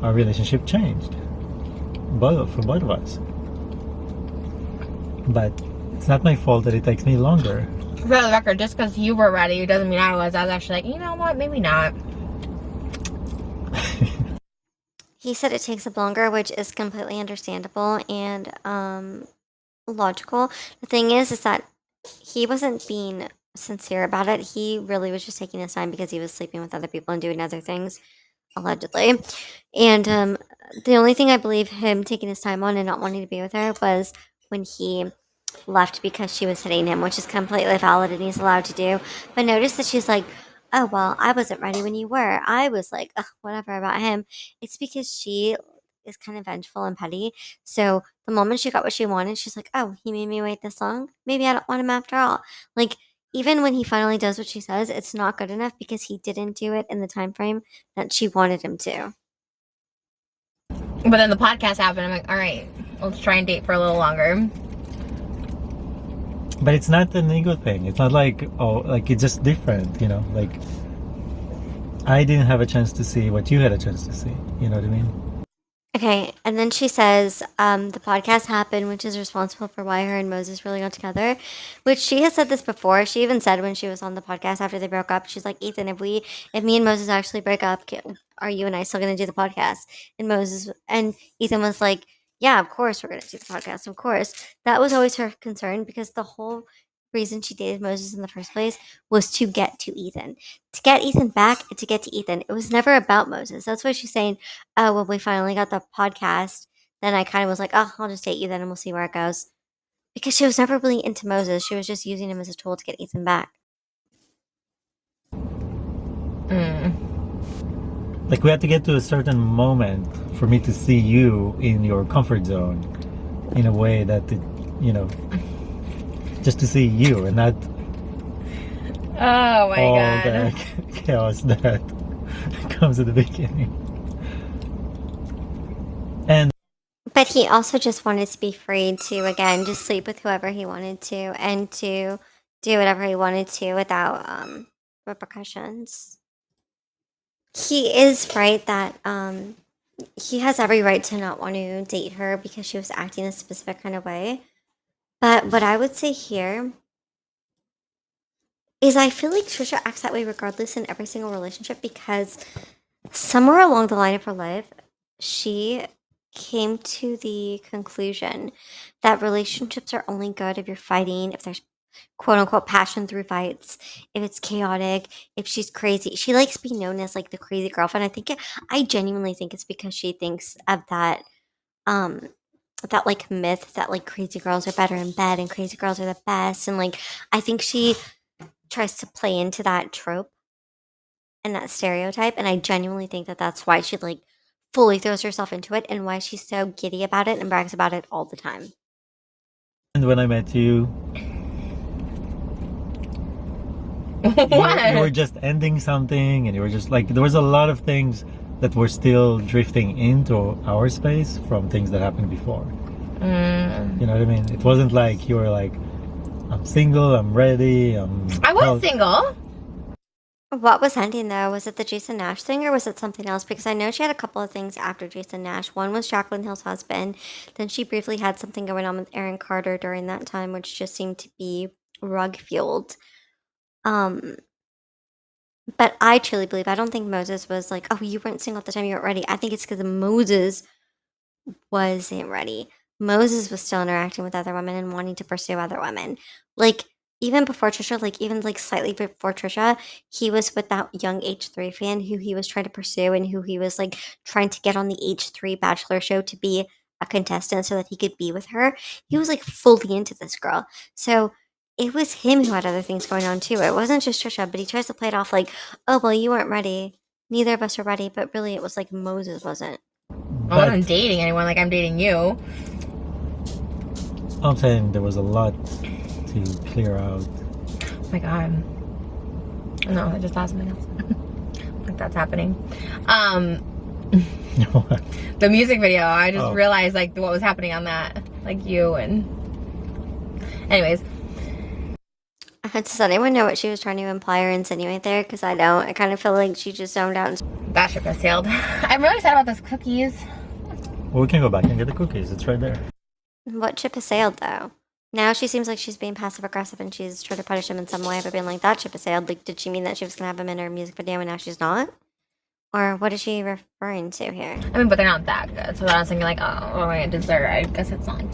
Our relationship changed. For both of us. But it's not my fault that it takes me longer. For the record, just because you were ready doesn't mean I was. I was actually like, you know what, maybe not. He said it takes him longer, which is completely understandable and logical. The thing is that he wasn't being sincere about it. He really was just taking his time because he was sleeping with other people and doing other things, allegedly. And the only thing I believe him taking his time on and not wanting to be with her was when he left because she was hitting him, which is completely valid and he's allowed to do. But notice that she's like, oh, well, I wasn't ready when you were. I was like, ugh, whatever about him. It's because she is kind of vengeful and petty. So the moment she got what she wanted, she's like, oh, he made me wait this long. Maybe I don't want him after all. Like, even when he finally does what she says, it's not good enough because he didn't do it in the time frame that she wanted him to. But then the podcast happened. I'm like, all right, let's try and date for a little longer. But it's not an ego thing. It's not like, oh, like it's just different, you know? Like, I didn't have a chance to see what you had a chance to see. You know what I mean? Okay, and then she says the podcast happened, which is responsible for why her and Moses really got together, which she has said this before. She even said when she was on the podcast after they broke up, she's like, Ethan, if me and Moses actually break up, are you and I still going to do the podcast? And Ethan was like, yeah, of course we're going to do the podcast, of course. That was always her concern, because the whole reason she dated Moses in the first place was to get to Ethan. To get Ethan back and to get to Ethan. It was never about Moses. That's why she's saying, oh, when we finally got the podcast, then I kind of was like, oh, I'll just date you then and we'll see where it goes. Because she was never really into Moses. She was just using him as a tool to get Ethan back. Like, we had to get to a certain moment for me to see you in your comfort zone in a way that, it, you know, just to see you and not Oh my all god. the chaos that comes at the beginning. And But he also just wanted to be free to, again, just sleep with whoever he wanted to and to do whatever he wanted to without repercussions. He is right that he has every right to not want to date her because she was acting a specific kind of way. But what I would say here is I feel like Trisha acts that way regardless in every single relationship because somewhere along the line of her life, she came to the conclusion that relationships are only good if you're fighting, if there's quote unquote passion through fights, if it's chaotic, if she's crazy. She likes being known as like the crazy girlfriend. I genuinely think it's because she thinks of um that like myth that like crazy girls are better in bed and crazy girls are the best, and like I think she tries to play into that trope and that stereotype, and I genuinely think that that's why she like fully throws herself into it and why she's so giddy about it and brags about it all the time. And when I met you, What? you were just ending something, and you were just like, there was a lot of things that were still drifting into our space from things that happened before. You know what I mean? It wasn't like you were like, I'm single, I'm ready, I was single. What was ending though? Was it the Jason Nash thing or was it something else? Because I know she had a couple of things after Jason Nash. One was Jacqueline Hill's husband. Then she briefly had something going on with Aaron Carter during that time, which just seemed to be rug fueled. Um, but I truly believe I don't think Moses was like, oh, you weren't single at the time you weren't ready. I think it's because Moses wasn't ready. Moses was still interacting with other women and wanting to pursue other women. Like, even before Trisha, like, even like slightly before Trisha, he was with that young H3 fan who he was trying to pursue and who he was like trying to get on the H3 Bachelor show to be a contestant so that he could be with her. He was like fully into this girl. So it was him who had other things going on too. It wasn't just Trisha, but he tries to play it off like, oh, well, you weren't ready. Neither of us are ready. But really, it was like Moses wasn't. I wasn't dating anyone like I'm dating you. I'm saying there was a lot to clear out. Oh my god. No, I just thought something else. Like that's happening. The music video, I just realized like what was happening on that. Like you and anyways. Does anyone know what she was trying to imply or insinuate there? Because I don't. I kind of feel like she just zoned out. And That ship has sailed. I'm really sad about those cookies. Well, we can go back and get the cookies. It's right there. what ship has sailed, though? Now she seems like she's being passive aggressive and she's trying to punish him in some way by being like, that ship has sailed. Like, did she mean that she was going to have him in her music video and now she's not? Or what is she referring to here? I mean, but they're not that good. So I was thinking like, oh, my dessert. I guess it's not like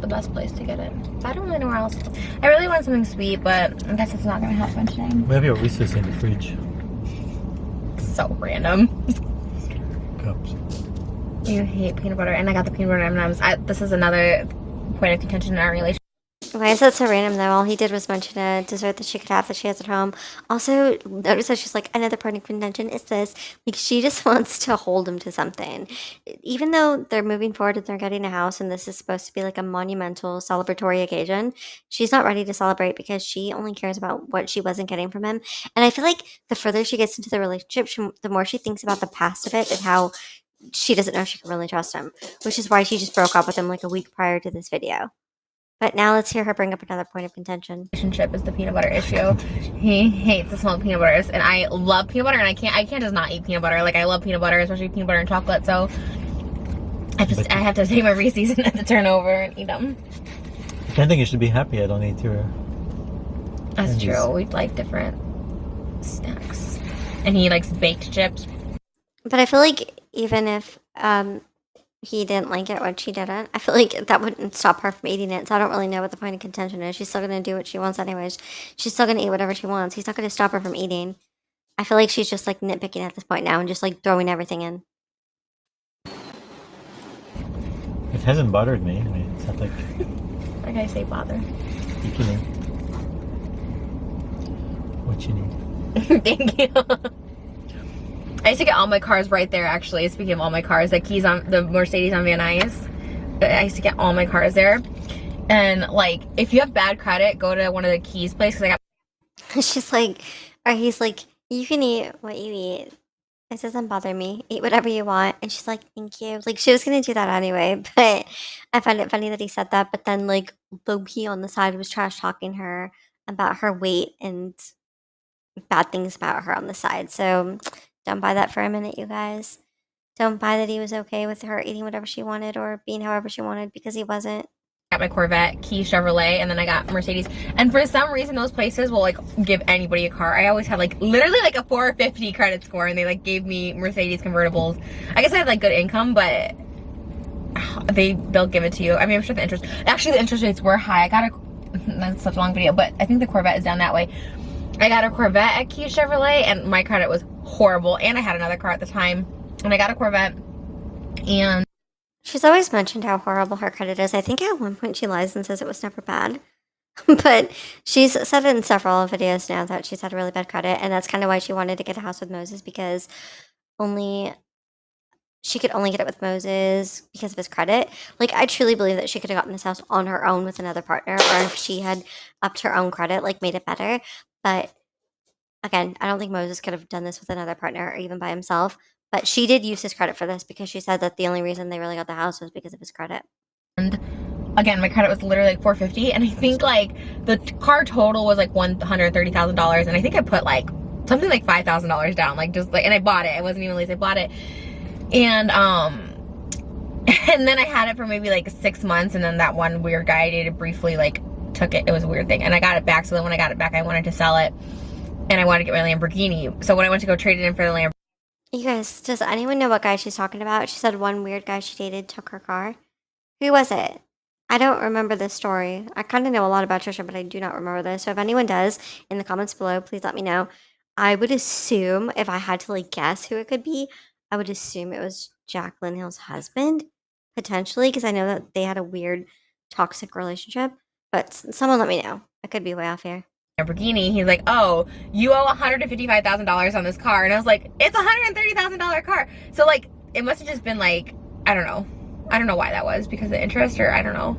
the best place to get it. I don't really know where else. I really want something sweet, but I guess it's not going to happen today. We have your Reese's in the fridge. So random. Cups. You hate peanut butter, and I got the peanut butter M&Ms. This is another point of contention in our relationship. Why is that so random, though? All he did was mention a dessert that she could have that she has at home. Also, notice that she's like, another point of contention is this. Like, she just wants to hold him to something. Even though they're moving forward and they're getting a house and this is supposed to be like a monumental celebratory occasion, she's not ready to celebrate because she only cares about what she wasn't getting from him. And I feel like the further she gets into the relationship, the more she thinks about the past of it and how she doesn't know if she can really trust him, which is why she just broke up with him like a week prior to this video. But now let's hear her bring up another point of contention. Relationship is the peanut butter issue. He hates the smell of peanut butters, and I love peanut butter, and I can't just not eat peanut butter. Like I love peanut butter, especially peanut butter and chocolate. So I have to take my Reese's and have to turn over and eat them. I think you should be happy I don't eat your. That's true. We like different snacks, and he likes baked chips. But I feel like even if he didn't like it when she didn't, I feel like that wouldn't stop her from eating it. So I don't really know what the point of contention is. She's still going to do what she wants anyways. She's still going to eat whatever she wants. He's not going to stop her from eating. I feel like she's just like nitpicking at this point now and just like throwing everything in. It hasn't bothered me. I mean, it's not like. Like I say, bother. You can eat what you need. Thank you. I used to get all my cars right there, actually. Speaking of all my cars, the keys on the Mercedes on Van Nuys. I used to get all my cars there. And, like, if you have bad credit, go to one of the keys places. I got. She's like, or he's like, you can eat what you eat. It doesn't bother me. Eat whatever you want. And she's like, thank you. Like, she was going to do that anyway. But I find it funny that he said that. But then, like, Loki on the side was trash talking her about her weight and bad things about her on the side. So don't buy that for a minute, you guys. Don't buy that he was okay with her eating whatever she wanted or being however she wanted, because he wasn't. Got my Corvette, Key Chevrolet, and then I got Mercedes. And for some reason, those places will like give anybody a car. I always had like literally like a 450 credit score, and they like gave me Mercedes convertibles. I guess I had like good income, but they'll give it to you. I mean, I'm sure the interest rates were high. I got a, that's such a long video, but I think the Corvette is down that way. I got a Corvette at Key Chevrolet, and my credit was horrible. And I had another car at the time, and I got a Corvette, and She's always mentioned how horrible her credit is. I think at one point she lies and says it was never bad. But she's said it in several videos now that she's had really bad credit, and that's kind of why she wanted to get a house with Moses, because she could only get it with Moses because of his credit. Like, I truly believe that she could have gotten this house on her own with another partner, or if she had upped her own credit, like made it better. But again, I don't think Moses could have done this with another partner or even by himself. But she did use his credit for this because she said that the only reason they really got the house was because of his credit. and again, my credit was literally like 450, and I think like the car total was like $130,000, and I think I put like something like $5,000 down, like just like, and I bought it. It wasn't even lease, I bought it, and and then I had it for maybe like 6 months, and then that one weird guy I dated briefly like took it. It was a weird thing, and I got it back. So then when I got it back, I wanted to sell it, and I wanted to get my Lamborghini. So when I went to go trade it in for the Lamborghini. You guys, does anyone know what guy she's talking about? She said one weird guy she dated took her car. Who was it? I don't remember this story. I kind of know a lot about Trisha, but I do not remember this. So if anyone does, in the comments below, please let me know. I would assume, if I had to like guess who it could be, I would assume it was Jacqueline Hill's husband, potentially, because I know that they had a weird, toxic relationship. But someone let me know. I could be way off here. Lamborghini, he's like, oh, you owe $155,000 on this car. And I was like, it's a $130,000 car. So like, it must have just been like, I don't know why that was, because of the interest, or I don't know.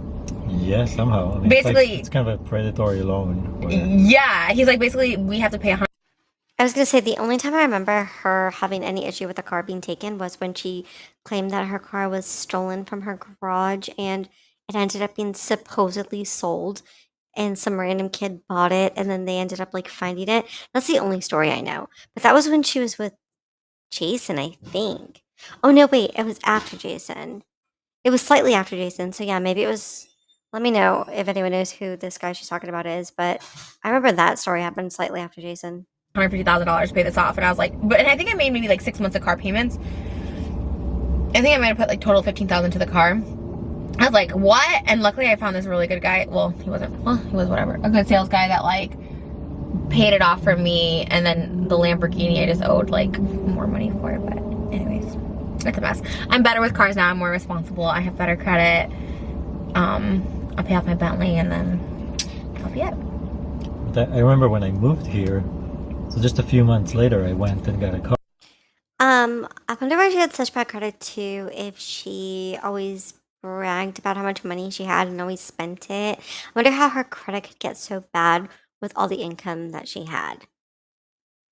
Yeah, somehow. I mean, basically, it's kind of a predatory loan. Yeah, he's like, basically, we have to pay I was going to say, the only time I remember her having any issue with the car being taken was when she claimed that her car was stolen from her garage, and it ended up being supposedly sold, and some random kid bought it, and then they ended up like finding it. That's the only story I know. But that was when she was with Jason, I think. Oh no, wait, it was after Jason. It was slightly after Jason. So yeah, maybe it was. Let me know if anyone knows who this guy she's talking about is. But I remember that story happened slightly after Jason. $150,000 to pay this off, and I was like, and I think I made maybe like 6 months of car payments. I think I might have put like total $15,000 to the car. I was like, what? And luckily I found this really good guy. Well, he was whatever. A good sales guy that like paid it off for me, and then the Lamborghini I just owed like more money for it. But anyways, it's a mess. I'm better with cars now. I'm more responsible. I have better credit. I'll pay off my Bentley, and then I'll be it. I remember when I moved here, so just a few months later, I went and got a car. I wonder why she had such bad credit too, if she always bragged about how much money she had and always spent it. I wonder how her credit could get so bad with all the income that she had.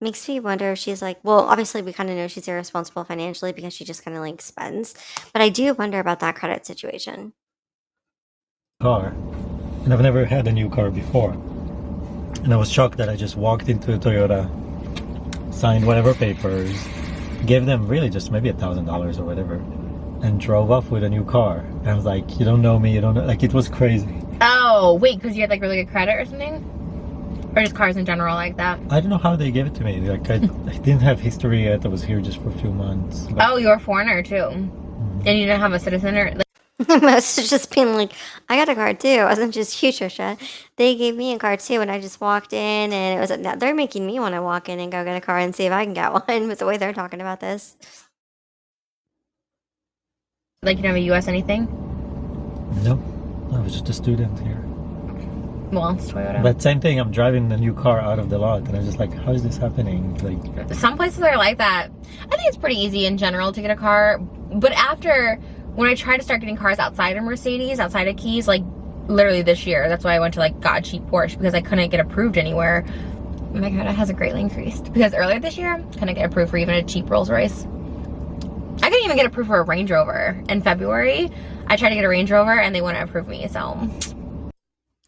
Makes me wonder if she's like, well, obviously we kind of know she's irresponsible financially because she just kind of like spends, but I do wonder about that credit situation. Car, and I've never had a new car before, and I was shocked that I just walked into a Toyota, signed whatever papers, gave them really just maybe $1,000 or whatever, and drove off with a new car. And I was like, you don't know me, you don't know, like, it was crazy. Oh, wait, because you had like really good credit or something? Or just cars in general like that? I don't know how they gave it to me. Like, I didn't have history yet. I was here just for a few months. But, oh, you're a foreigner too. And you didn't have a citizen or like, Most of just being like, I got a car too. It wasn't just you, Trisha. They gave me a car too, and I just walked in, and it was they're making me want to walk in and go get a car and see if I can get one with the way they're talking about this. like you don't have a US anything? no, I was just a student here. Well, it's Toyota. But same thing, I'm driving a new car out of the lot, and I'm just like, how is this happening? Like, some places are like that. I think it's pretty easy in general to get a car, but after, when I tried to start getting cars outside of Mercedes, outside of Keys, like literally this year, that's why I went to like got a cheap Porsche, because I couldn't get approved anywhere. my credit has greatly increased. Because earlier this year, I couldn't get approved for even a cheap Rolls Royce. I couldn't even get approved for a Range Rover. In February, I tried to get a Range Rover and they wouldn't approve me, so.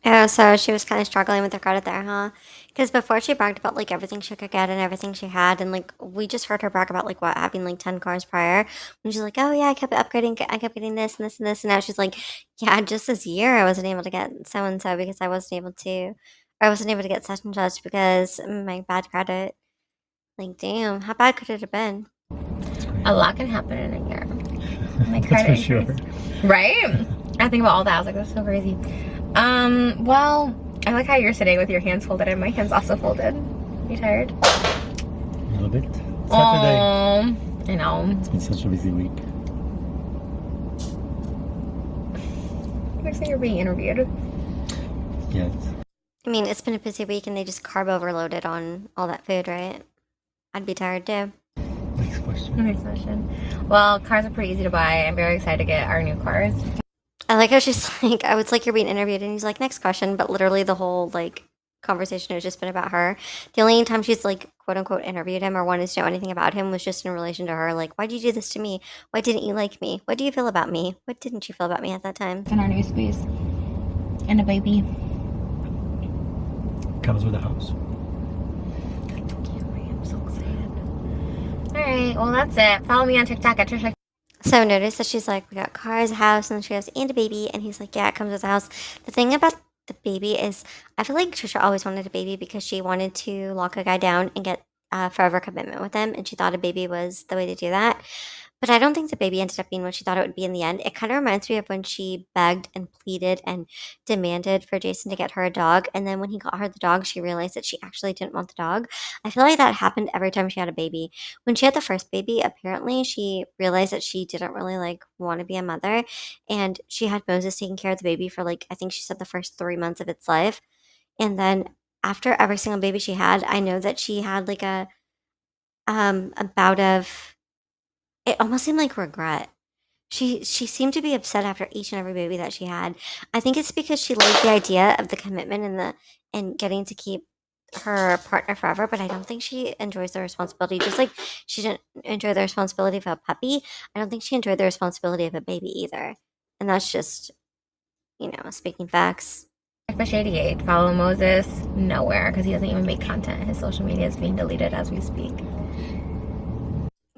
Oh, so she was kind of struggling with her credit there, huh? Because before she bragged about like everything she could get and everything she had, and like we just heard her brag about like what having like 10 cars prior. And she's like, "Oh yeah, I kept upgrading, I kept getting this and this and this," and now she's like, "Yeah, just this year I wasn't able to get so and so because I wasn't able to, or I wasn't able to get such and such because my bad credit." Like, damn, how bad could it have been? A lot can happen in a year. My That's credit for sure. increased. Right? I think about all that. I was like, that's so crazy. Well, I like how yours today with your hands folded and my hands also folded. You tired? A little bit. Saturday. Oh, I know. It's been such a busy week. Looks like you're being interviewed. Yes. I mean, it's been a busy week and they just carb overloaded on all that food, right? I'd be tired too. Next question. Next question. Well, cars are pretty easy to buy. I'm very excited to get our new cars. I like how she's like, I was like, you're being interviewed, and he's like, next question, but literally the whole like conversation has just been about her. The only time she's like quote unquote interviewed him or wanted to know anything about him was just in relation to her, like, why did you do this to me? Why didn't you like me? What do you feel about me? What didn't you feel about me at that time? In our new space. And a baby. Comes with a house. I'm so excited. Alright, well that's it. Follow me on TikTok at Trisha. So notice that she's like, we got cars, a house, and then she goes, and a baby, and he's like, yeah, it comes with a house. The thing about the baby is, I feel like Trisha always wanted a baby because she wanted to lock a guy down and get a forever commitment with him, and she thought a baby was the way to do that. But I don't think the baby ended up being what she thought it would be in the end. It kind of reminds me of when she begged and pleaded and demanded for Jason to get her a dog. And then when he got her the dog, she realized that she actually didn't want the dog. I feel like that happened every time she had a baby. When she had the first baby, apparently she realized that she didn't really like want to be a mother. And she had Moses taking care of the baby for like, I think she said the first 3 months of its life. And then after every single baby she had, I know that she had like a bout of, it almost seemed like regret. She seemed to be upset after each and every baby that she had. I think it's because she liked the idea of the commitment and getting to keep her partner forever, but I don't think she enjoys the responsibility. Just like she didn't enjoy the responsibility of a puppy, I don't think she enjoyed the responsibility of a baby either. And that's just, speaking facts. Breakfast 88. Follow Moses nowhere because he doesn't even make content. His social media is being deleted as we speak.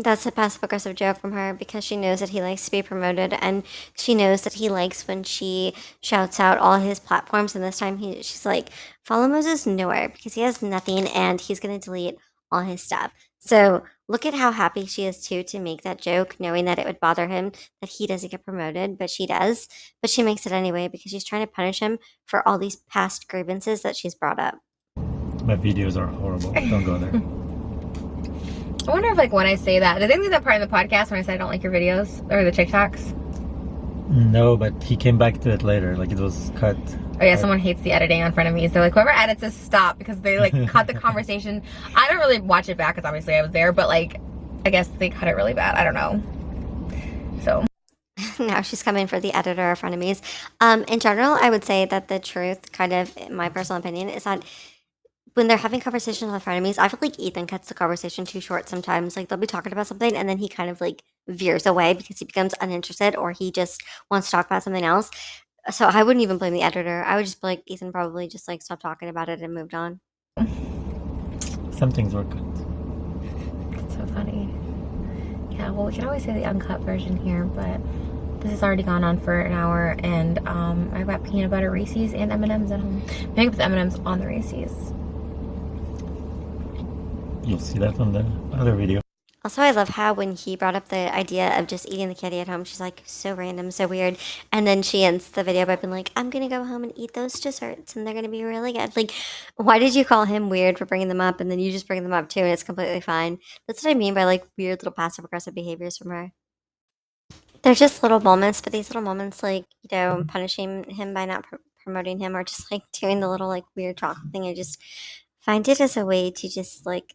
That's a passive aggressive joke from her because she knows that he likes to be promoted and she knows that he likes when she shouts out all his platforms. And this time she's like, follow Moses nowhere because he has nothing and he's going to delete all his stuff. So look at how happy she is too to make that joke, knowing that it would bother him that he doesn't get promoted, but she does. But she makes it anyway because she's trying to punish him for all these past grievances that she's brought up. My videos are horrible. Don't go there. I wonder if like when I say that, did they leave that part in the podcast when I said I don't like your videos or the TikToks? No, but he came back to it later. Like it was cut. Oh yeah, someone hates the editing on front of me. So like whoever edits this, stop because they like cut the conversation. I don't really watch it back because obviously I was there, but like I guess they cut it really bad. I don't know. So now she's coming for the editor of frenemies. In general, I would say that the truth, kind of in my personal opinion, is that when they're having conversations with frenemies, I feel like Ethan cuts the conversation too short sometimes. Like they'll be talking about something and then he kind of like veers away because he becomes uninterested or he just wants to talk about something else. So I wouldn't even blame the editor. I would just be like, Ethan probably just like stopped talking about it and moved on. Some things were cut. it's so funny. Yeah, well we can always say the uncut version here, but this has already gone on for an hour and I got peanut butter Reese's and M&M's at home. I'm gonna put the M&M's on the Reese's. You'll see that on the other video. Also, I love how when he brought up the idea of just eating the candy at home, she's like, so random, so weird. And then she ends the video by being like, I'm going to go home and eat those desserts and they're going to be really good. Like, why did you call him weird for bringing them up and then you just bring them up too and it's completely fine? That's what I mean by like weird little passive aggressive behaviors from her. They're just little moments, but these little moments, like, punishing him by not promoting him or just like doing the little like weird chocolate thing, I just find it as a way to just like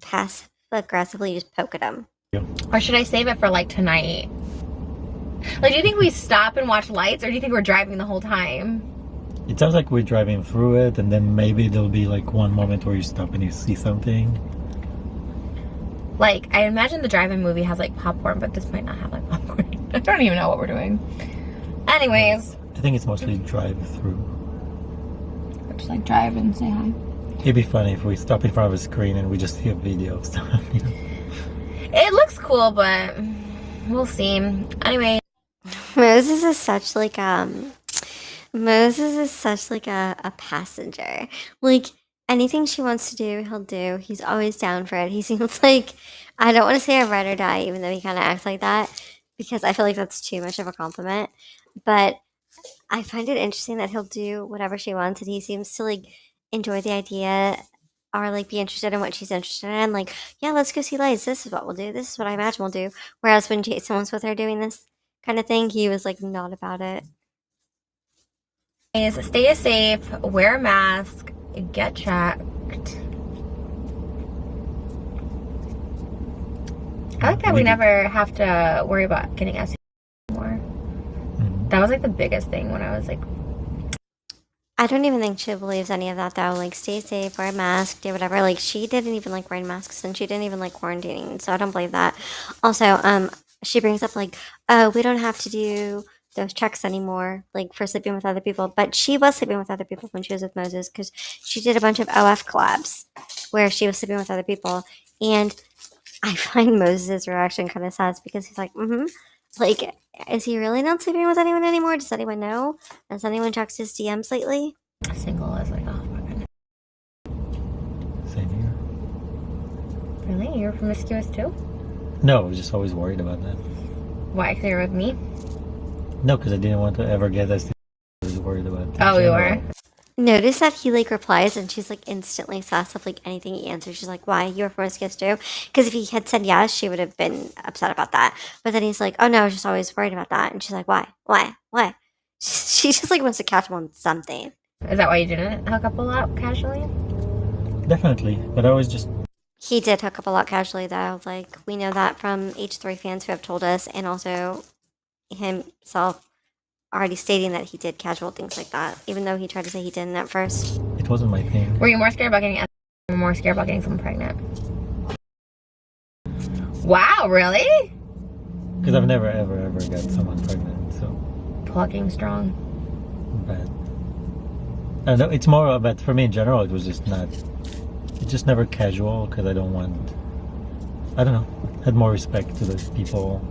passive aggressively just poke at him. Or should I save it for like tonight? Like, do you think we stop and watch lights or do you think we're driving the whole time? It sounds like we're driving through it, and then maybe there'll be like one moment where you stop and you see something. Like, I imagine the drive-in movie has like popcorn, but this might not have like popcorn. I don't even know what we're doing. Anyways. I think it's mostly drive through. Just like drive and say hi. It'd be funny if we stop in front of a screen and we just see a video of stuff. You know? It looks cool, but we'll see. Anyway. Moses is such like a passenger. Like anything she wants to do, he'll do. He's always down for it. He seems like, I don't want to say a ride or die, even though he kind of acts like that, because I feel like that's too much of a compliment. But I find it interesting that he'll do whatever she wants, and he seems to like enjoy the idea or like be interested in what she's interested in. Like, yeah, let's go see lights. This is what we'll do. This is what I imagine we'll do. Whereas when Jason was with her doing this kind of thing, he was like not about it. Stay safe, wear a mask, get checked. I like that we never have to worry about getting STDs anymore. That was like the biggest thing when I was like. I don't even think she believes any of that though. Like, stay safe, wear a mask, do whatever. Like, she didn't even like wearing masks, and she didn't even like quarantining. So I don't believe that. Also, she brings up like, oh, we don't have to do those checks anymore, like for sleeping with other people. But she was sleeping with other people when she was with Moses, because she did a bunch of OF collabs where she was sleeping with other people. And I find Moses' reaction kind of sad because he's like, mm-hmm. Like, is he really not sleeping with anyone anymore? Does anyone know? Has anyone checked his DMs lately? Single is like, oh my goodness. Same here. Really? You're promiscuous too? No, I was just always worried about that. Why? Because you're with me? No, because I didn't want to ever get STD. I was worried about it. Oh, you were? Notice that he like replies and she's like instantly sassed of like anything he answers. She's like, why? You were promiscuous too? Because if he had said yes, she would have been upset about that. But then he's like, oh no, I was just always worried about that. And she's like, why? Why? Why? She just like wants to catch him on something. Is that why you didn't hook up a lot casually? Definitely, but I was just. He did hook up a lot casually though. Like, we know that from H3 fans who have told us, and also himself already stating that he did casual things like that, even though he tried to say he didn't at first. It wasn't my thing. Were you more scared about getting STD or more scared about getting someone pregnant? Wow, really? Because I've never ever got someone pregnant, so. Plugging strong. But I don't know, it's more about, for me in general, it was just not, it's just never casual, because I don't want, I don't know, had more respect to the people.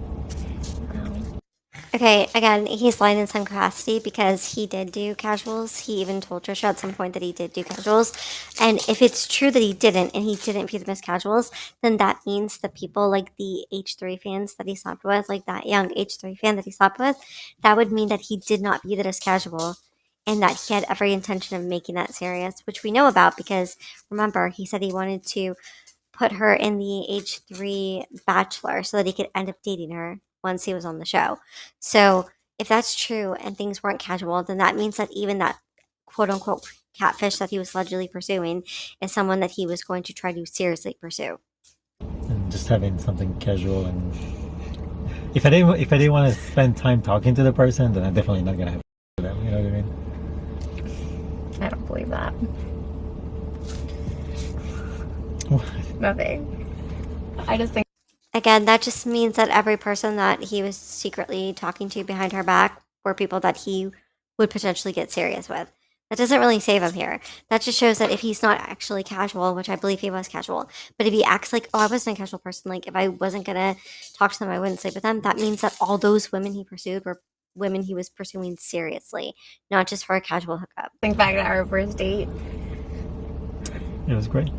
Okay, again, he's lying in some capacity because he did do casuals. He even told Trisha at some point that he did do casuals. And if it's true that he didn't, and he didn't view them as casuals, then that means the people like the H3 fans that he slept with, like that young H3 fan that he slept with, that would mean that he did not view that as casual, and that he had every intention of making that serious, which we know about because, remember, he said he wanted to put her in the H3 Bachelor so that he could end up dating her once he was on the show. So if that's true and things weren't casual, then that means that even that quote unquote catfish that he was allegedly pursuing is someone that he was going to try to seriously pursue. And just having something casual, and if I didn't want to spend time talking to the person, then I'm definitely not gonna have them. You know what I mean? I don't believe that. What? Nothing. I just think. Again, that just means that every person that he was secretly talking to behind her back were people that he would potentially get serious with. That doesn't really save him here. That just shows that if he's not actually casual, which I believe he was casual, but if he acts like, oh, I wasn't a casual person, like if I wasn't gonna talk to them, I wouldn't sleep with them, that means that all those women he pursued were women he was pursuing seriously, not just for a casual hookup. Think back to our first date. It was great.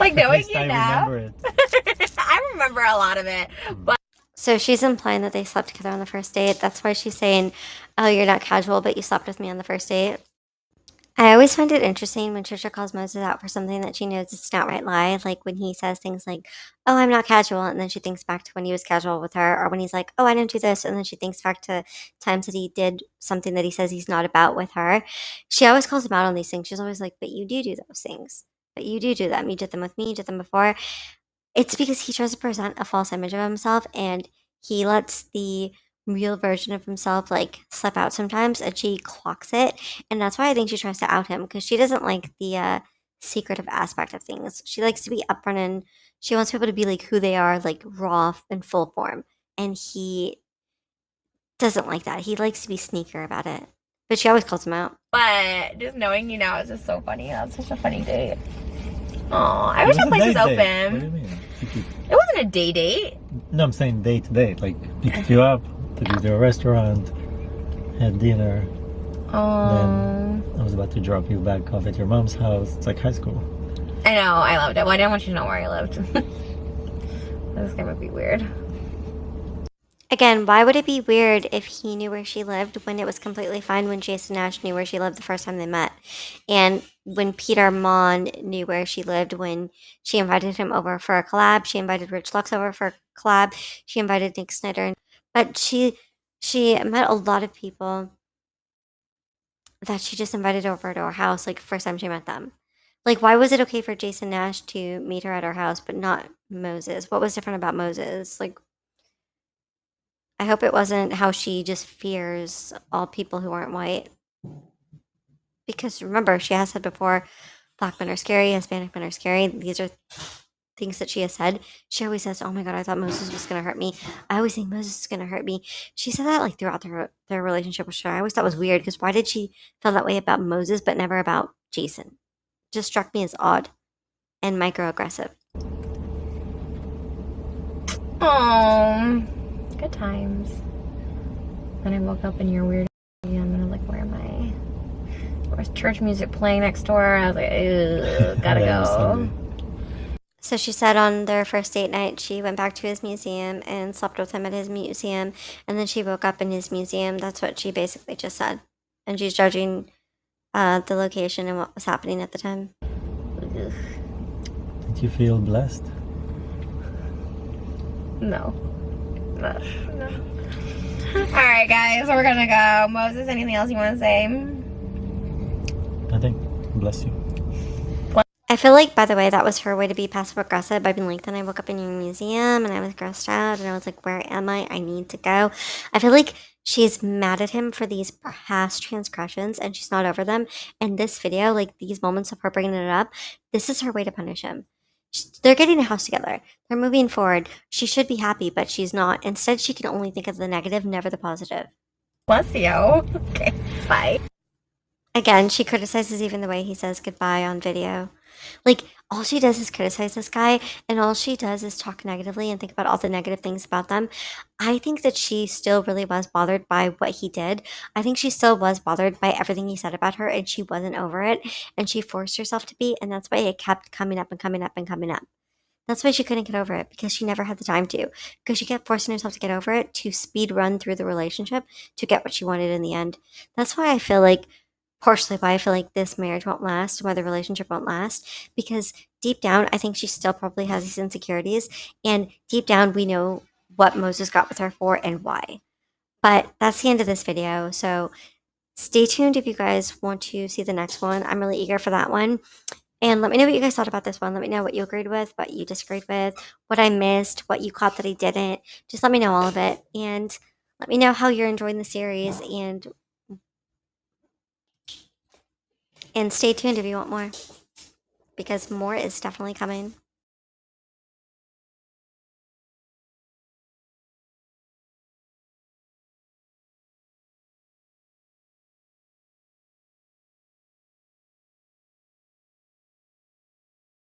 Like knowing you I now. remember it. I remember a lot of it, but So she's implying that they slept together on the first date. That's why she's saying, oh, you're not casual, but you slept with me on the first date. I always find it interesting when Trisha calls Moses out for something that she knows is an outright lie. Like when he says things like, oh, I'm not casual. And then she thinks back to when he was casual with her. Or when he's like, oh, I didn't do this. And then she thinks back to times that he did something that he says he's not about with her. She always calls him out on these things. She's always like, but you do those things. But you do them. You did them with me. You did them before. It's because he tries to present a false image of himself, and he lets the real version of himself like slip out sometimes, and she clocks it. And that's why I think she tries to out him, because she doesn't like the secretive aspect of things. She likes to be upfront, and she wants people to be like who they are, like raw and full form. And he doesn't like that. He likes to be sneaker about it. But she always calls him out. But just knowing you now is just so funny. That's such a funny date. Aw, I It wish was that a place was date date. What do you open. mean? It wasn't a day date. No, I'm saying date to date. Like, picked you up, took you to a restaurant, had dinner. Oh, I was about to drop you back off at your mom's house. It's like high school. I know. I loved it. Well, I didn't want you to know where I lived. This is gonna be weird. Again, why would it be weird if he knew where she lived when it was completely fine when Jason Nash knew where she lived the first time they met? And when Peter Mon knew where she lived when she invited him over for a collab, she invited Rich Lux over for a collab, she invited Nick Snyder. But she met a lot of people that she just invited over to her house, like first time she met them. Like, why was it okay for Jason Nash to meet her at her house, but not Moses? What was different about Moses? Like, I hope it wasn't how she just fears all people who aren't white. Because remember, she has said before, black men are scary, Hispanic men are scary. These are things that she has said. She always says, "Oh my god, I thought Moses was gonna hurt me. I always think Moses is gonna hurt me." She said that like throughout their relationship with her. I always thought it was weird, because why did she feel that way about Moses but never about Jason? Just struck me as odd and microaggressive. Oh, good times. Then I woke up in your weird. I'm gonna like, where am I? There's church music playing next door. I was like, ew, gotta go. So she said on their first date night, she went back to his museum and slept with him at his museum, and then she woke up in his museum. That's what she basically just said. And she's judging the location and what was happening at the time. Ugh. Did you feel blessed? No. No. Alright, guys, we're gonna go. Moses, anything else you want to say? Nothing. Bless you. I feel like, by the way, that was her way to be passive aggressive by being like, then I woke up in your museum and I was grossed out and I was like, where am I? I need to go. I feel like she's mad at him for these past transgressions and she's not over them. And this video, like these moments of her bringing it up, this is her way to punish him. They're getting a house together. They're moving forward. She should be happy, but she's not. Instead, she can only think of the negative, never the positive. Bless you. Okay, bye. Again, she criticizes even the way he says goodbye on video. Like, all she does is criticize this guy, and all she does is talk negatively and think about all the negative things about them. I think that she still really was bothered by what he did. I think she still was bothered by everything he said about her, and she wasn't over it, and she forced herself to be, and that's why it kept coming up and coming up and coming up. That's why she couldn't get over it, because she never had the time to. Because she kept forcing herself to get over it, to speed run through the relationship to get what she wanted in the end. That's why I feel like, partially why I feel like this marriage won't last, why the relationship won't last, because deep down, I think she still probably has these insecurities. And deep down, we know what Moses got with her for and why. But that's the end of this video. So stay tuned if you guys want to see the next one. I'm really eager for that one. And let me know what you guys thought about this one. Let me know what you agreed with, what you disagreed with, what I missed, what you caught that I didn't. Just let me know all of it. And let me know how you're enjoying the series. And stay tuned if you want more, because more is definitely coming.